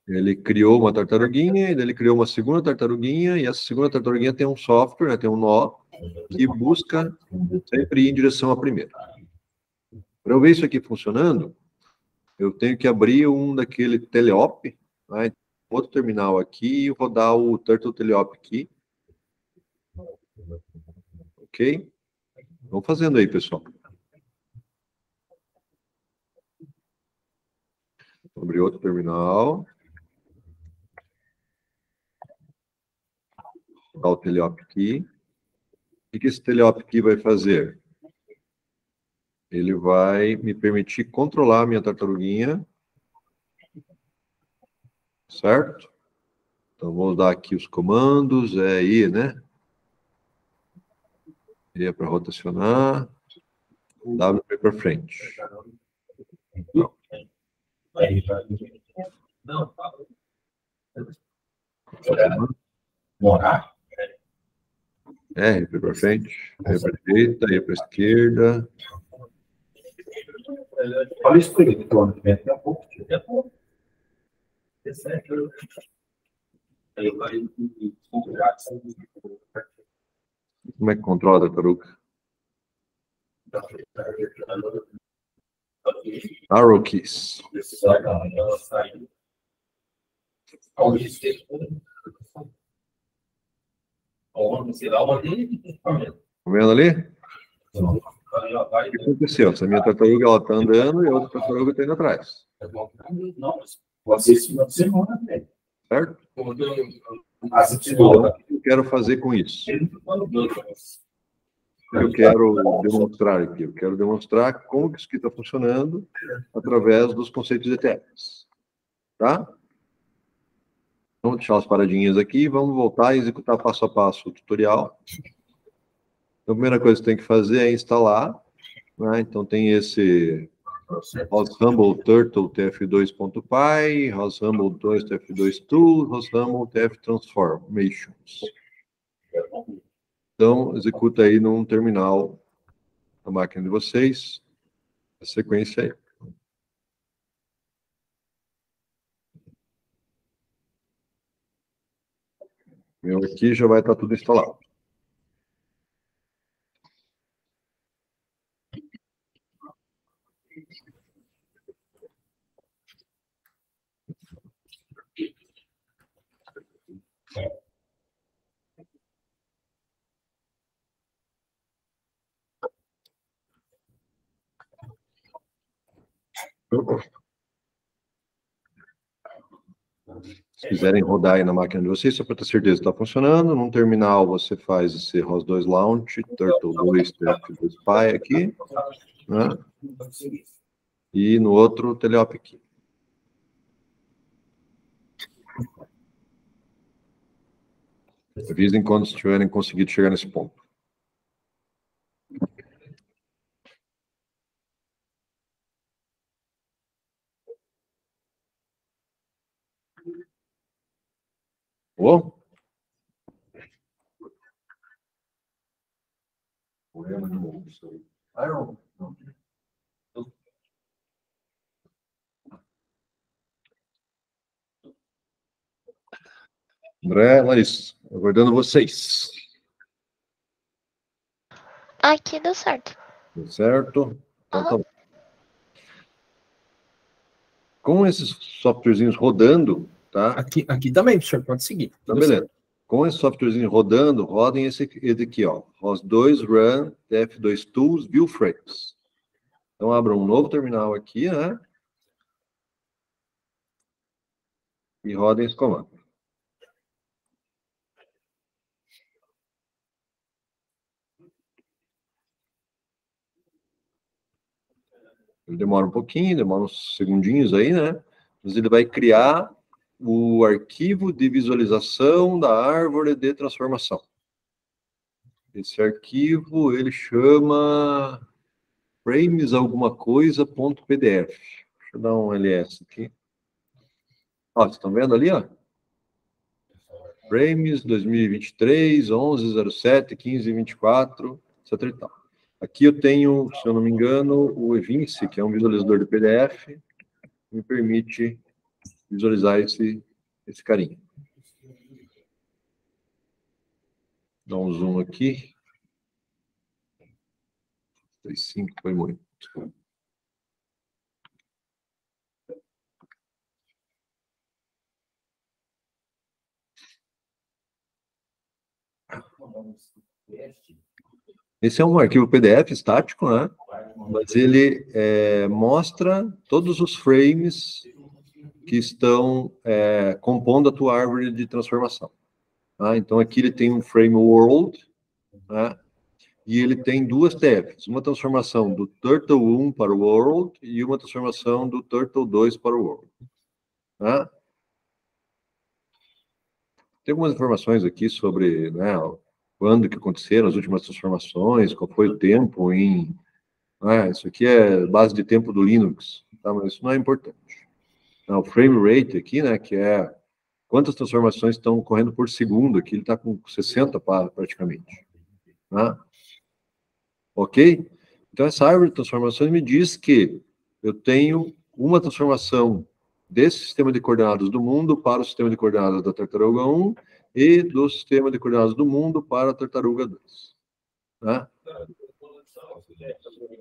S1: Ele criou uma tartaruguinha, e daí ele criou uma segunda tartaruguinha, e essa segunda tartaruguinha tem um software, né, tem um nó, que busca sempre ir em direção à primeira. Para eu ver isso aqui funcionando, eu tenho que abrir um daquele teleop, né, outro terminal aqui, e rodar o Turtle teleop aqui. Ok? Vamos fazendo aí, pessoal. Vou abrir outro terminal. Vou dar o teleop aqui. O que esse teleop aqui vai fazer? Ele vai me permitir controlar a minha tartaruguinha. Certo? Então, vou dar aqui os comandos. É aí, né? E é para rotacionar. W para frente. R para frente, R para direita, R para esquerda.
S4: Olha isso aí, daqui a pouco.
S1: Como é que controla a tartaruga? Arrow keys. Tá vendo ali? O que aconteceu? Essa minha tartaruga ela está andando e a outra tartaruga está indo atrás. Certo? O que eu quero fazer com isso? Eu quero demonstrar aqui. Eu quero demonstrar como que isso aqui está funcionando através dos conceitos ETFs. Tá? Vamos deixar as paradinhas aqui e vamos voltar e executar passo a passo o tutorial. Então, a primeira coisa que tem que fazer é instalar, né? Então, tem esse Roshamble Turtle tf2.py, Roshamble 2 tf2 tool, Roshamble tf transformations. Então, executa aí num terminal na máquina de vocês a sequência aí. Meu aqui já vai estar tudo instalado. Se quiserem rodar aí na máquina de vocês, só para ter certeza que está funcionando. Num terminal, você faz esse ROS2 Launch, Turtle2, TF2Py aqui, né? E no outro, Teleop aqui. Avisem quando tiverem conseguido chegar nesse ponto. Oh? André, Larissa, aguardando vocês.
S2: Aqui deu certo.
S1: Deu certo? Então tá bom. Com esses softwarezinhos rodando, tá?
S3: Aqui também, professor, pode seguir.
S1: Tá, beleza. Com esse softwarezinho rodando, rodem esse aqui, ó. ROS2 Run TF2 Tools View Frames. Então, abram um novo terminal aqui, né? E rodem esse comando. Ele demora um pouquinho, demora uns segundinhos aí, né? Mas ele vai criar o arquivo de visualização da árvore de transformação. Esse arquivo, ele chama frames alguma coisa.pdf. Deixa eu dar um ls aqui. Ó, vocês estão vendo ali, ó? Frames 2023, 11/07, 15/24, etc e tal. Aqui eu tenho, se eu não me engano, o Evinci, que é um visualizador de PDF, que me permite visualizar esse carinha. Dá um zoom aqui. 3.5 foi muito. Esse é um arquivo PDF estático, né? Mas ele mostra todos os frames que estão compondo a tua árvore de transformação. Tá? Então, aqui ele tem um frame world, né? E ele tem duas TFs, uma transformação do Turtle 1 para o world e uma transformação do Turtle 2 para o world. Tá? Tem algumas informações aqui sobre, né, quando que aconteceram as últimas transformações, qual foi o tempo em... isso aqui é base de tempo do Linux, tá? Mas isso não é importante. Não, o frame rate aqui, né, que é quantas transformações estão ocorrendo por segundo, aqui ele está com 60 praticamente. Tá? Ok? Então, essa árvore de transformações me diz que eu tenho uma transformação desse sistema de coordenadas do mundo para o sistema de coordenadas da tartaruga 1 e do sistema de coordenadas do mundo para a tartaruga 2. Tá?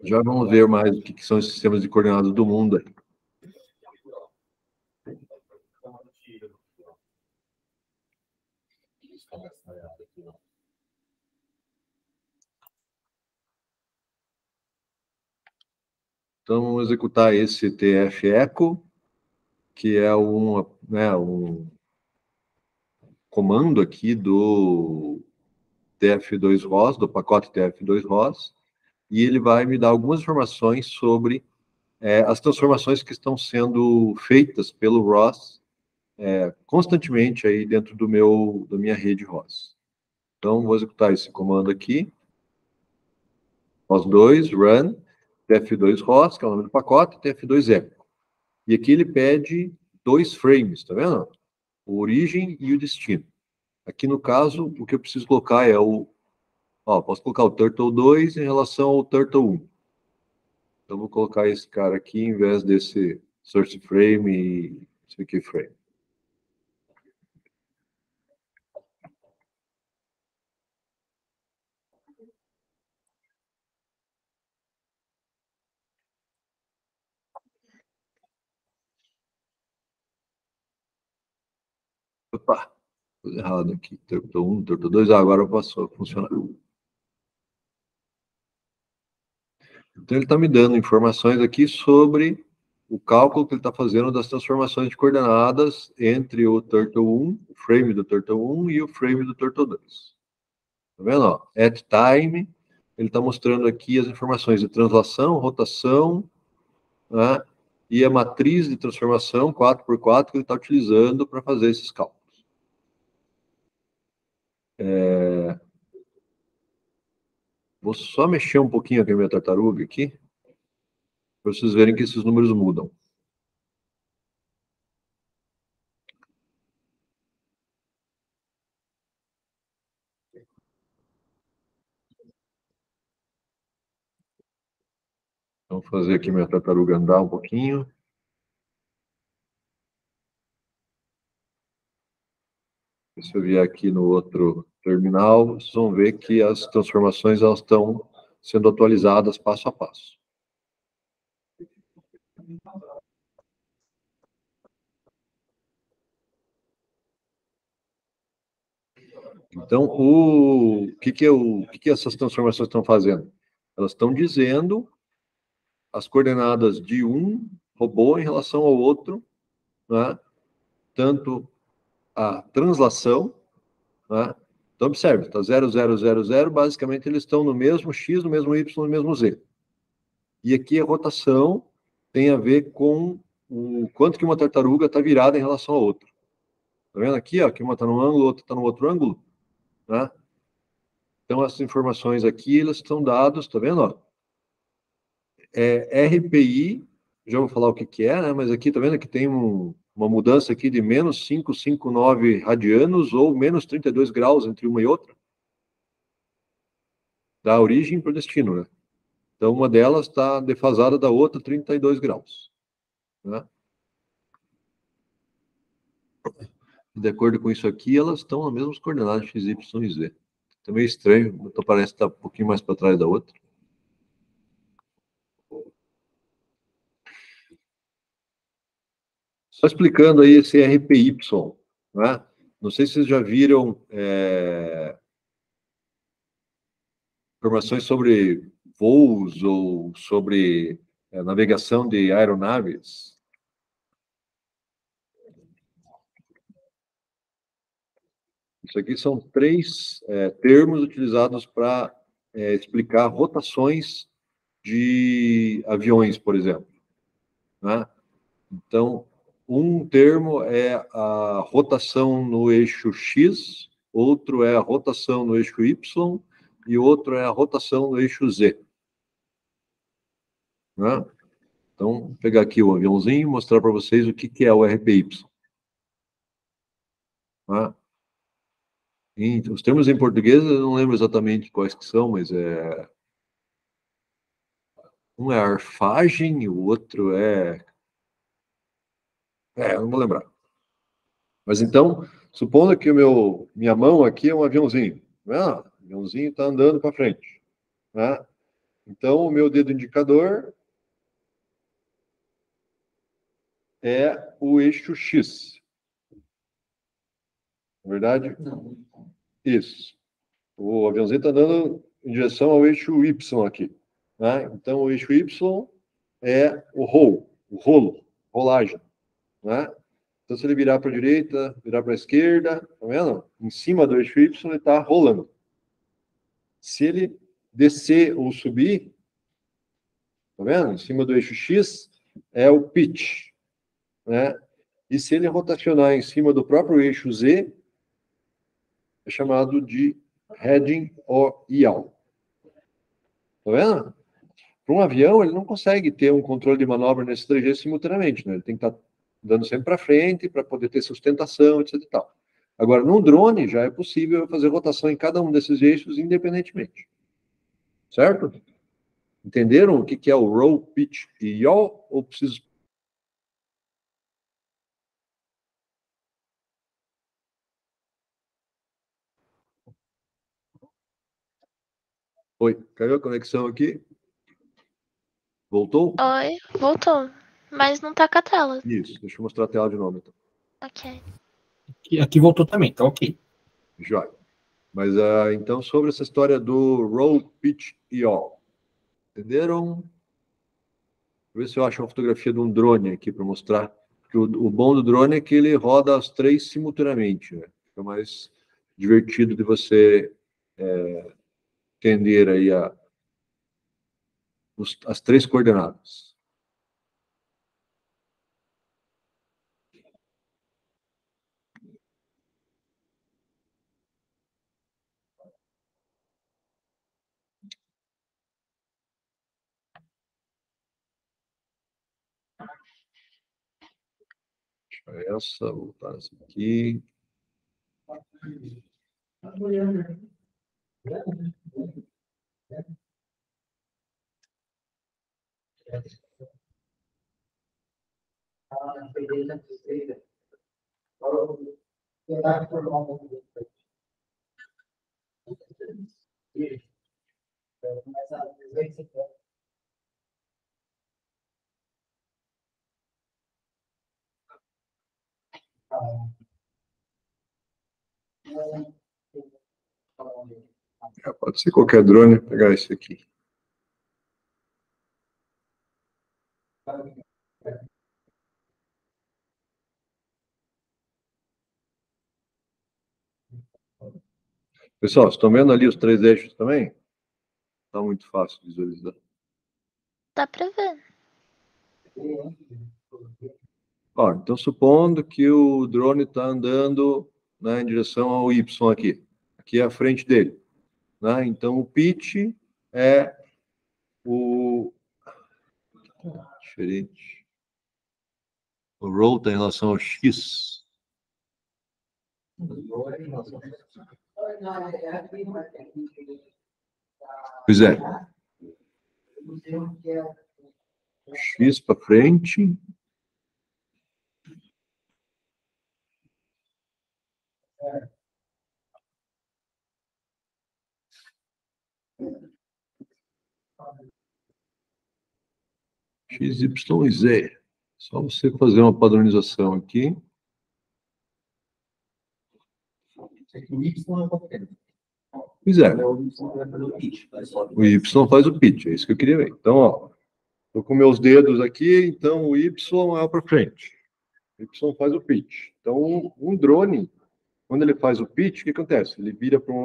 S1: Já vamos ver mais o que são esses sistemas de coordenadas do mundo aí. Então, vamos executar esse tf-echo, que é um comando aqui do TF2ROS, do pacote TF2ROS, e ele vai me dar algumas informações sobre as transformações que estão sendo feitas pelo ROS constantemente aí dentro da minha rede ROS. Então, vou executar esse comando aqui, ROS2, run, tf2 ROS, que é o nome do pacote, tf2 echo. E aqui ele pede 2 frames, tá vendo? O origem e o destino. Aqui no caso, o que eu preciso colocar é posso colocar o Turtle2 em relação ao Turtle1. Então, vou colocar esse cara aqui em vez desse source frame e esse aqui frame. Opa, coisa errada aqui. Turtle1, Turtle2, agora passou a funcionar. Então, ele está me dando informações aqui sobre o cálculo que ele está fazendo das transformações de coordenadas entre o Turtle1, o frame do Turtle1 e o frame do Turtle2. Tá vendo? Ó, at time, ele está mostrando aqui as informações de translação, rotação, né, e a matriz de transformação 4x4 que ele está utilizando para fazer esses cálculos. Vou só mexer um pouquinho aqui a minha tartaruga aqui, para vocês verem que esses números mudam. Então, vou fazer aqui minha tartaruga andar um pouquinho. Se eu vier aqui no outro terminal, vocês vão ver que as transformações elas estão sendo atualizadas passo a passo. Então, o que essas transformações estão fazendo? Elas estão dizendo as coordenadas de um robô em relação ao outro, né? Tanto a translação, né? Então, observe, está 0, 0, 0, 0, basicamente eles estão no mesmo X, no mesmo Y, no mesmo Z. E aqui a rotação tem a ver com o quanto que uma tartaruga está virada em relação à outra. Tá vendo aqui, ó, que uma está num ângulo, outra está no outro ângulo, né? Então, essas informações aqui, elas estão dadas, tá vendo, ó? RPI, já vou falar o que é, né? Mas aqui, tá vendo que tem uma mudança aqui de menos 559 radianos ou menos 32 graus entre uma e outra. Da origem para o destino, né? Então, uma delas está defasada da outra 32 graus, né? De acordo com isso aqui, elas estão nas mesmas coordenadas x, y e z. Também estranho, parece estar um pouquinho mais para trás da outra. Só explicando aí esse RPY, né? Não sei se vocês já viram informações sobre voos ou sobre navegação de aeronaves. Isso aqui são 3 termos utilizados para explicar rotações de aviões, por exemplo, né? Então, um termo é a rotação no eixo X, outro é a rotação no eixo Y e outro é a rotação no eixo Z, né? Então, vou pegar aqui o aviãozinho e mostrar para vocês o que é o RPY, né? Os termos em português eu não lembro exatamente quais que são, mas um é arfagem e o outro eu não vou lembrar. Mas então, supondo que minha mão aqui é um aviãozinho, né? O aviãozinho está andando para frente, né? Então, o meu dedo indicador é o eixo X. Na verdade? Não. Isso. O aviãozinho está andando em direção ao eixo Y aqui, né? Então, o eixo Y é o rolo, rolagem, né? Então, se ele virar para a direita, virar para a esquerda, tá vendo? Em cima do eixo Y, ele está rolando. Se ele descer ou subir, tá vendo? Em cima do eixo X, é o pitch, né? E se ele rotacionar em cima do próprio eixo Z, é chamado de heading ou yaw. Tá vendo? Para um avião, ele não consegue ter um controle de manobra nesses três eixos simultaneamente, né? Ele tem que estar dando sempre para frente para poder ter sustentação, etc e tal. Agora, num drone, já é possível fazer rotação em cada um desses eixos independentemente. Certo? Entenderam o que é o roll, pitch e yaw? Ou preciso... Oi, caiu a conexão aqui? Voltou?
S2: Oi, voltou. Mas não tá com a tela.
S1: Isso, deixa eu mostrar a tela de novo, então.
S2: Ok.
S3: Aqui voltou também, tá ok.
S1: Joia. Mas, então, sobre essa história do roll, pitch e yaw. Entenderam? Vou ver se eu acho uma fotografia de um drone aqui para mostrar. Porque o bom do drone é que ele roda as três simultaneamente, né? Fica mais divertido de você entender aí as três coordenadas. Deixa essa, voltar essa aqui. Pode ser qualquer drone, pegar esse aqui. Pessoal, estão vendo ali os três eixos também? Está muito fácil de visualizar.
S2: Dá pra ver.
S1: Ó, então, supondo que o drone está andando, né, em direção ao Y aqui. Aqui é a frente dele. Né? Então, o pitch é o... Diferente. O roll está em relação ao X. Pois é. X para frente. X, Y e Z. Só você fazer uma padronização aqui. Pois é. O Y faz o pitch, é isso que eu queria ver. Então, ó, estou com meus dedos aqui, então o Y é para frente. O Y faz o pitch. Então, um drone, quando ele faz o pitch, o que acontece? Ele vira para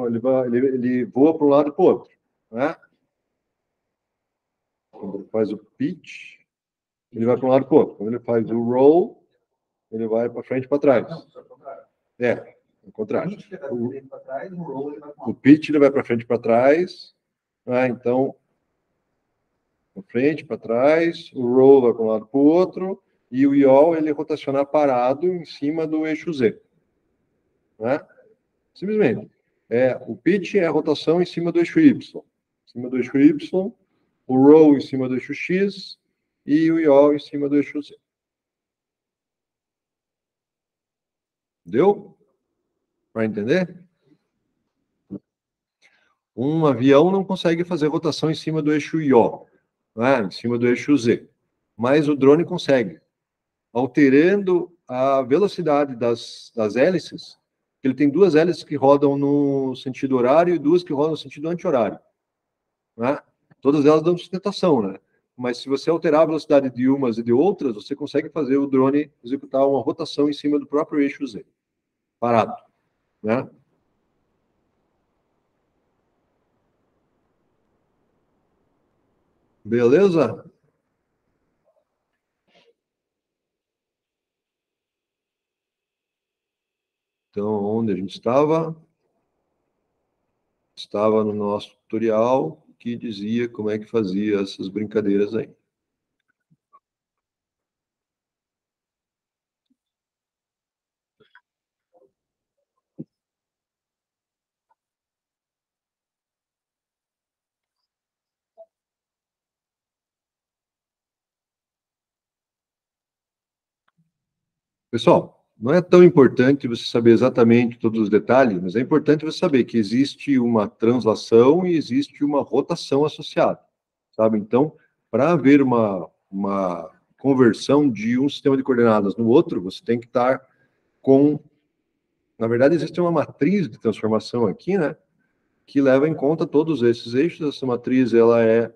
S1: ele voa para um lado e para o outro, né? Quando ele faz o pitch, ele vai para um lado e para o outro. Quando ele faz o roll, ele vai para frente e para trás. É, ao contrário. O pitch ele vai para frente e para trás, né? Então, para frente, para trás, o roll vai para um lado para o outro, e o yaw ele rotaciona parado em cima do eixo Z. Né? Simplesmente. O pitch é a rotação em cima do eixo Y. Em cima do eixo Y, o roll em cima do eixo X e o yaw em cima do eixo Z. Deu? Para entender? Um avião não consegue fazer rotação em cima do eixo yaw, né? Em cima do eixo Z. Mas o drone consegue, alterando a velocidade das hélices. Ele tem duas hélices que rodam no sentido horário e duas que rodam no sentido anti-horário. Né? Todas elas dão sustentação, né? Mas se você alterar a velocidade de umas e de outras, você consegue fazer o drone executar uma rotação em cima do próprio eixo Z, parado, né? Beleza? Então, onde a gente estava? Estava no nosso tutorial que dizia como é que fazia essas brincadeiras aí. Pessoal, não é tão importante você saber exatamente todos os detalhes, mas é importante você saber que existe uma translação e existe uma rotação associada, sabe? Então, para haver uma conversão de um sistema de coordenadas no outro, você tem que estar com... Na verdade, existe uma matriz de transformação aqui, né? Que leva em conta todos esses eixos. Essa matriz, ela é...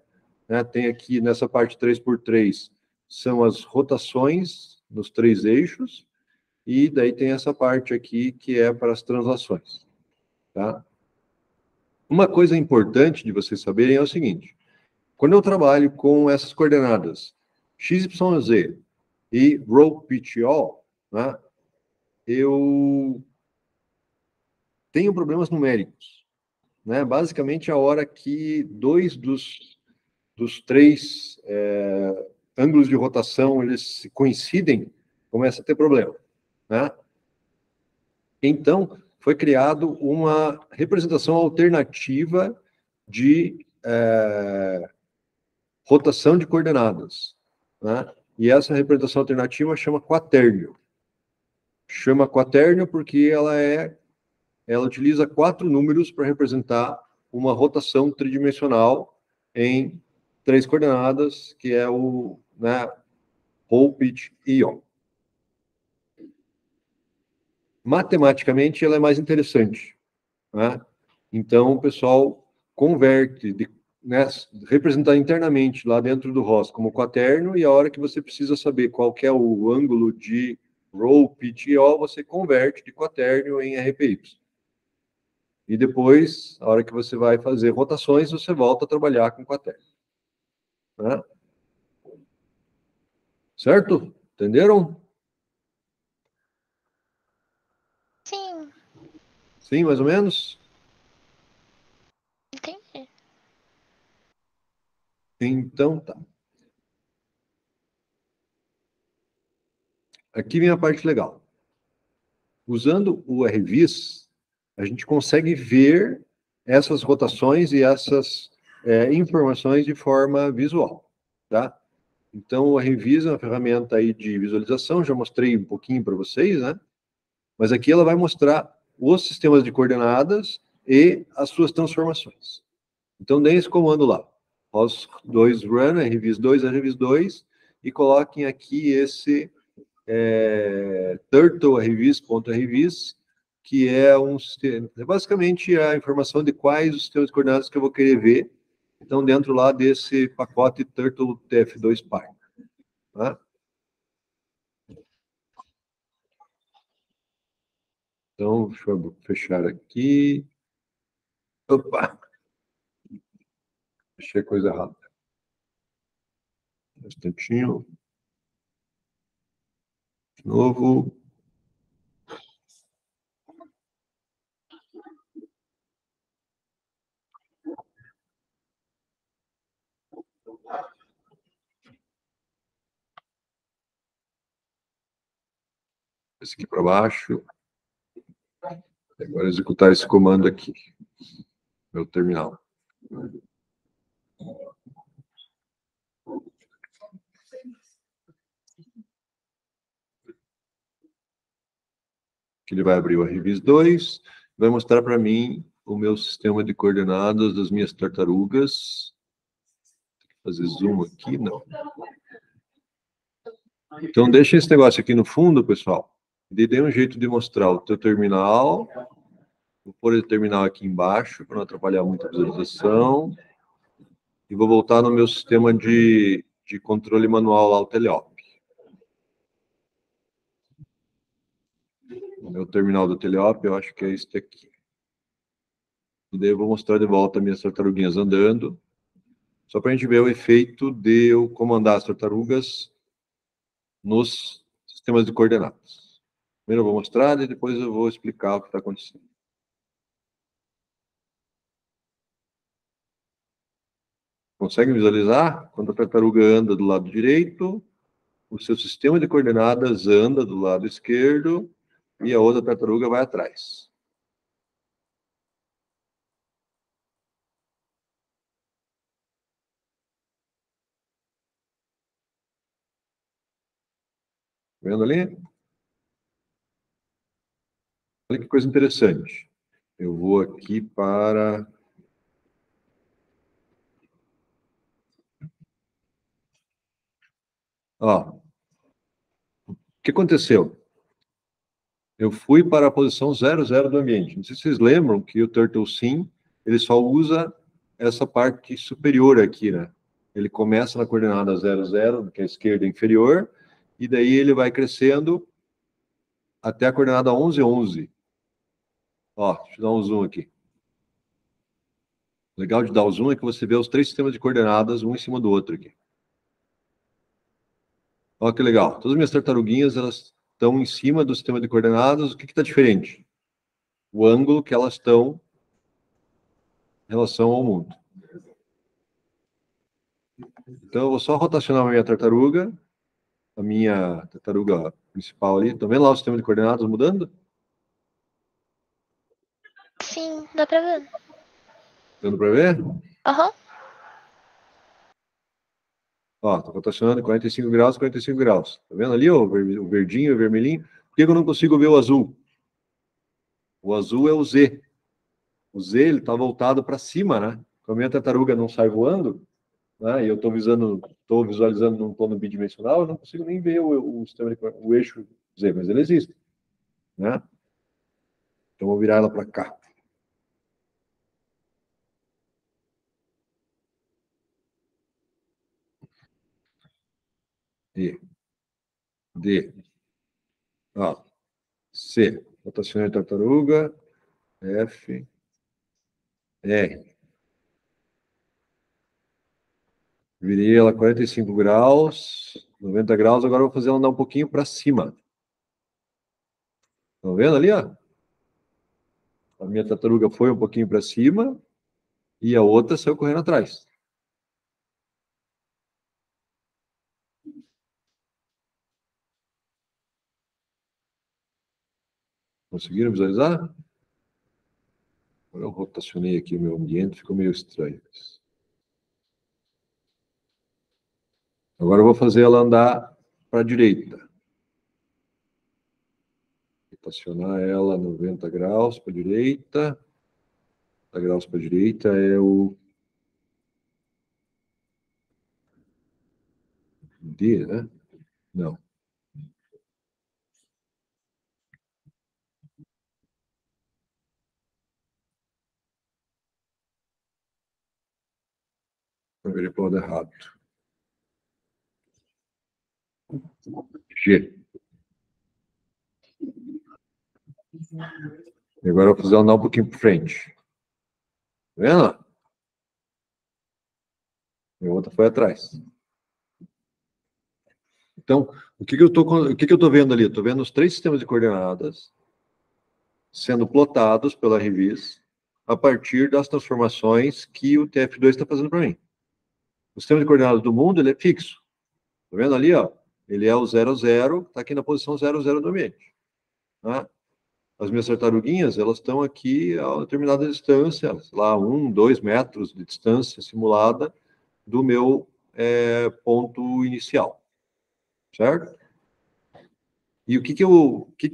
S1: Né, tem aqui, nessa parte 3x3, são as rotações nos três eixos, e daí tem essa parte aqui que é para as translações, tá? Uma coisa importante de vocês saberem é o seguinte: quando eu trabalho com essas coordenadas x, y, z e rho, pitch e all, né, eu tenho problemas numéricos, né? Basicamente, a hora que dois dos três ângulos de rotação eles coincidem, começa a ter problema, né? Então, foi criado uma representação alternativa de rotação de coordenadas, né? E essa representação alternativa chama quaternio. Chama quaternio porque ela utiliza 4 números para representar uma rotação tridimensional em 3 coordenadas, que é o, né, rho, pitch e yaw. Matematicamente, ela é mais interessante, né? Então, o pessoal converte, né, representar internamente lá dentro do ROS como quaterno, e a hora que você precisa saber qual que é o ângulo de rho, pitch e yaw, você converte de quaterno em RPY. E depois, a hora que você vai fazer rotações, você volta a trabalhar com quaterno. Né? Certo? Entenderam?
S2: Sim,
S1: Sim, mais ou menos?
S2: entendi.
S1: Então, tá. Aqui vem a parte legal. Usando o RViz, a gente consegue ver essas rotações e essas informações de forma visual, tá? Então, o RViz é uma ferramenta aí de visualização, já mostrei um pouquinho para vocês, né? Mas aqui ela vai mostrar os sistemas de coordenadas e as suas transformações. Então, deem esse comando lá, ROS2 run, RViz2, RViz2, e coloquem aqui esse turtle revis.revis, que é um sistema, basicamente a informação de quais os sistemas de coordenadas que eu vou querer ver estão dentro lá desse pacote turtle tf2py. Tá? Então, deixa eu fechar aqui. Opa! Fechei a coisa errada. Um instantinho. De novo. Esse aqui para baixo. Agora executar esse comando aqui. Meu terminal. Que ele vai abrir o RViz2, vai mostrar para mim o meu sistema de coordenadas das minhas tartarugas. Vou fazer zoom aqui, não. Então, deixa esse negócio aqui no fundo, pessoal. Dê um jeito de mostrar o teu terminal. Vou pôr o terminal aqui embaixo, para não atrapalhar muito a visualização. E vou voltar no meu sistema de controle manual lá, o Teleop. O meu terminal do Teleop, eu acho que é este aqui. E daí eu vou mostrar de volta minhas tartaruguinhas andando, só para a gente ver o efeito de eu comandar as tartarugas nos sistemas de coordenadas. Primeiro eu vou mostrar e depois eu vou explicar o que está acontecendo. Consegue visualizar? Quando a tartaruga anda do lado direito, o seu sistema de coordenadas anda do lado esquerdo e a outra tartaruga vai atrás. Vendo ali? Olha que coisa interessante. Eu vou aqui para... Ó, o que aconteceu? Eu fui para a posição 00 do ambiente. Não sei se vocês lembram que o TurtleSim, ele só usa essa parte superior aqui, né? Ele começa na coordenada 00, que é a esquerda inferior, e daí ele vai crescendo até a coordenada 11, 11. Ó, deixa eu dar um zoom aqui. O legal de dar o zoom é que você vê os três sistemas de coordenadas, um em cima do outro aqui. Olha que legal. Todas as minhas tartaruguinhas, elas estão em cima do sistema de coordenadas. O que está diferente? O ângulo que elas estão em relação ao mundo. Então, eu vou só rotacionar a minha tartaruga principal ali. Estão vendo lá o sistema de coordenadas mudando?
S2: Sim, dá pra ver.
S1: Dando para ver?
S2: Aham.
S1: Ó, estou rotacionando 45 graus, 45 graus. Tá vendo ali, ó, o verdinho e o vermelhinho? Por que eu não consigo ver o azul? O azul é o Z. O Z, ele está voltado para cima, né? Como a minha tartaruga não sai voando, né? E eu estou visualizando num plano bidimensional, eu não consigo nem ver o eixo Z, mas ele existe, né? Então, eu vou virar ela para cá. E, D, ó, C, rotacionei a tartaruga, F, R. Virei ela 45 graus, 90 graus, agora eu vou fazer ela andar um pouquinho para cima. Estão vendo ali, ó? A minha tartaruga foi um pouquinho para cima e a outra saiu correndo atrás. Conseguiram visualizar? Agora eu rotacionei aqui o meu ambiente, ficou meio estranho. Agora eu vou fazer ela andar para a direita. Rotacionar ela 90 graus para a direita. 90 graus para a direita é o D, né? Não. Eu virei para o lado errado. G. E agora eu vou fazer ela andar um pouquinho para frente. Tá vendo? E a outra foi atrás. Então, o que eu estou vendo ali? Estou vendo os três sistemas de coordenadas sendo plotados pela Revis a partir das transformações que o TF2 está fazendo para mim. O sistema de coordenadas do mundo, ele é fixo. Tá vendo ali, ó? Ele é o 00, está aqui na posição 00 do ambiente. Né? As minhas tartaruguinhas, elas estão aqui a determinada distância, sei lá, 1, 2 metros de distância simulada do meu ponto inicial. Certo? E o que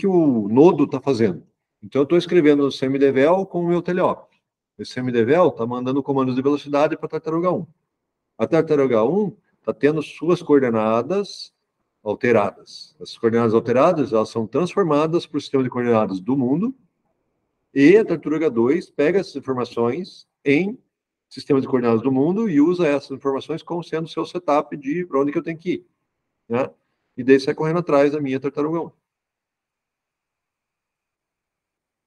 S1: o nodo está fazendo? Então, eu estou escrevendo o CMDVEL com o meu teleop. Esse CMDVEL está mandando comandos de velocidade para a tartaruga 1. A tartaruga 1 está tendo suas coordenadas alteradas. As coordenadas alteradas, elas são transformadas para o sistema de coordenadas do mundo, e a tartaruga 2 pega essas informações em sistema de coordenadas do mundo e usa essas informações como sendo seu setup de para onde que eu tenho que ir. Né? E daí sai correndo atrás da minha tartaruga 1.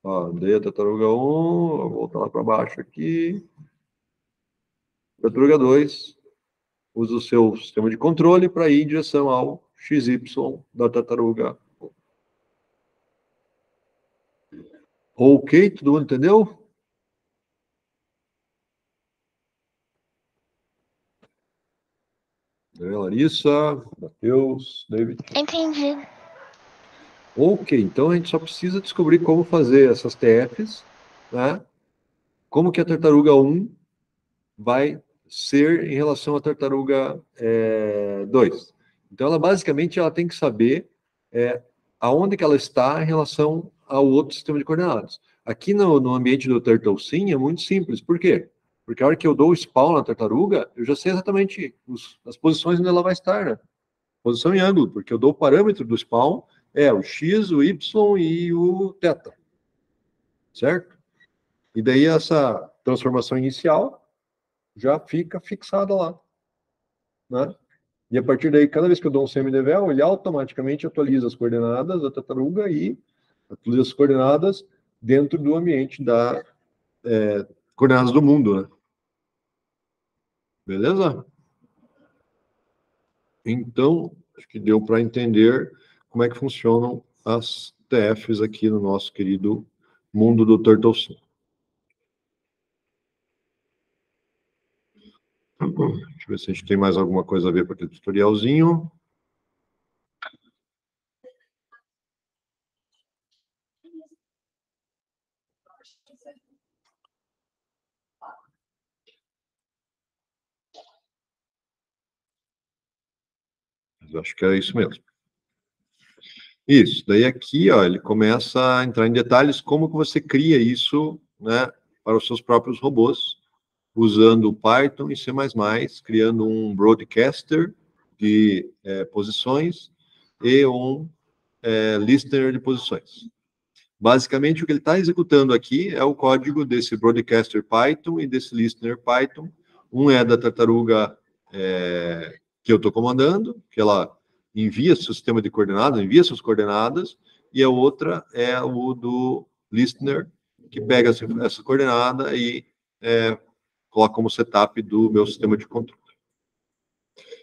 S1: Ó, dei a tartaruga 1, vou voltar lá para baixo aqui. Tartaruga 2 usa o seu sistema de controle para ir em direção ao XY da tartaruga. Ok, todo mundo entendeu? Larissa, Matheus, David.
S2: Entendi.
S1: Ok, então a gente só precisa descobrir como fazer essas TFs, né? Como que a tartaruga 1 vai ser em relação à tartaruga 2. Então, ela basicamente ela tem que saber aonde que ela está em relação ao outro sistema de coordenadas. Aqui no ambiente do TurtleSim é muito simples. Por quê? Porque a hora que eu dou o spawn na tartaruga, eu já sei exatamente as posições onde ela vai estar, né? Posição e ângulo, porque eu dou o parâmetro do spawn, o x, o y e o θ. Certo? E daí essa transformação inicial já fica fixada lá, né? E a partir daí, cada vez que eu dou um semidevel, ele automaticamente atualiza as coordenadas da tartaruga e atualiza as coordenadas dentro do ambiente da coordenadas do mundo, né? Beleza? Então, acho que deu para entender como é que funcionam as TFs aqui no nosso querido mundo do TurtleSim. Deixa eu ver se a gente tem mais alguma coisa a ver com aquele tutorialzinho. Mas acho que é isso mesmo. Isso, daí aqui, ó, ele começa a entrar em detalhes como que você cria isso, né, para os seus próprios robôs, usando Python e C++, criando um broadcaster de posições e um listener de posições. Basicamente, o que ele está executando aqui é o código desse broadcaster Python e desse listener Python. Um é da tartaruga que eu estou comandando, que ela envia seu sistema de coordenadas, envia suas coordenadas, e a outra é o do listener, que pega essa coordenada e coloca como setup do meu sistema de controle.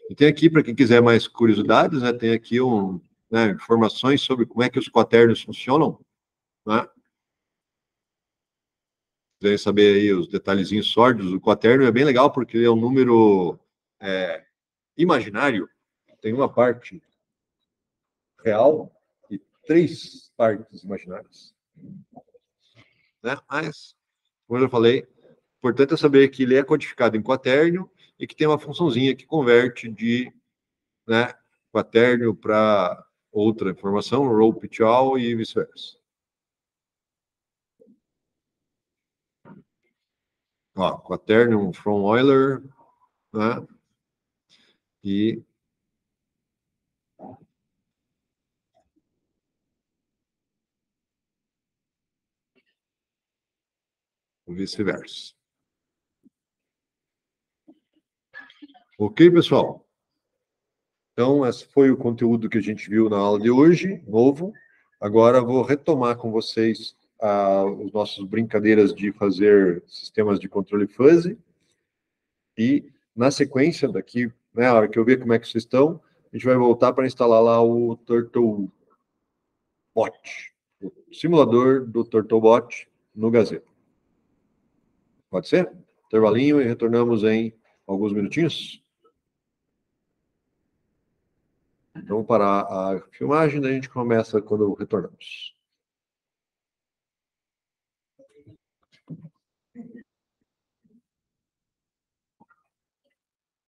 S1: E tem aqui, para quem quiser mais curiosidades, né, tem aqui informações sobre como é que os quaternos funcionam, né? Quiserem saber aí os detalhezinhos sórdidos, o quaterno é bem legal porque é um número imaginário, tem uma parte real e 3 partes imaginárias. Né? Mas, como eu já falei, o importante é saber que ele é codificado em quaterno e que tem uma funçãozinha que converte de quaterno para outra informação, row pitchall e vice-versa. Quaternium from Euler, né? E vice-versa. Ok, pessoal? Então, esse foi o conteúdo que a gente viu na aula de hoje, novo. Agora, vou retomar com vocês os nossos brincadeiras de fazer sistemas de controle fuzzy. E, na sequência, daqui, né, a hora que eu ver como é que vocês estão, a gente vai voltar para instalar lá o TurtleBot, o simulador do TurtleBot no Gazeta. Pode ser? Intervalinho e retornamos em alguns minutinhos. Então, vamos parar a filmagem, daí a gente começa quando retornamos.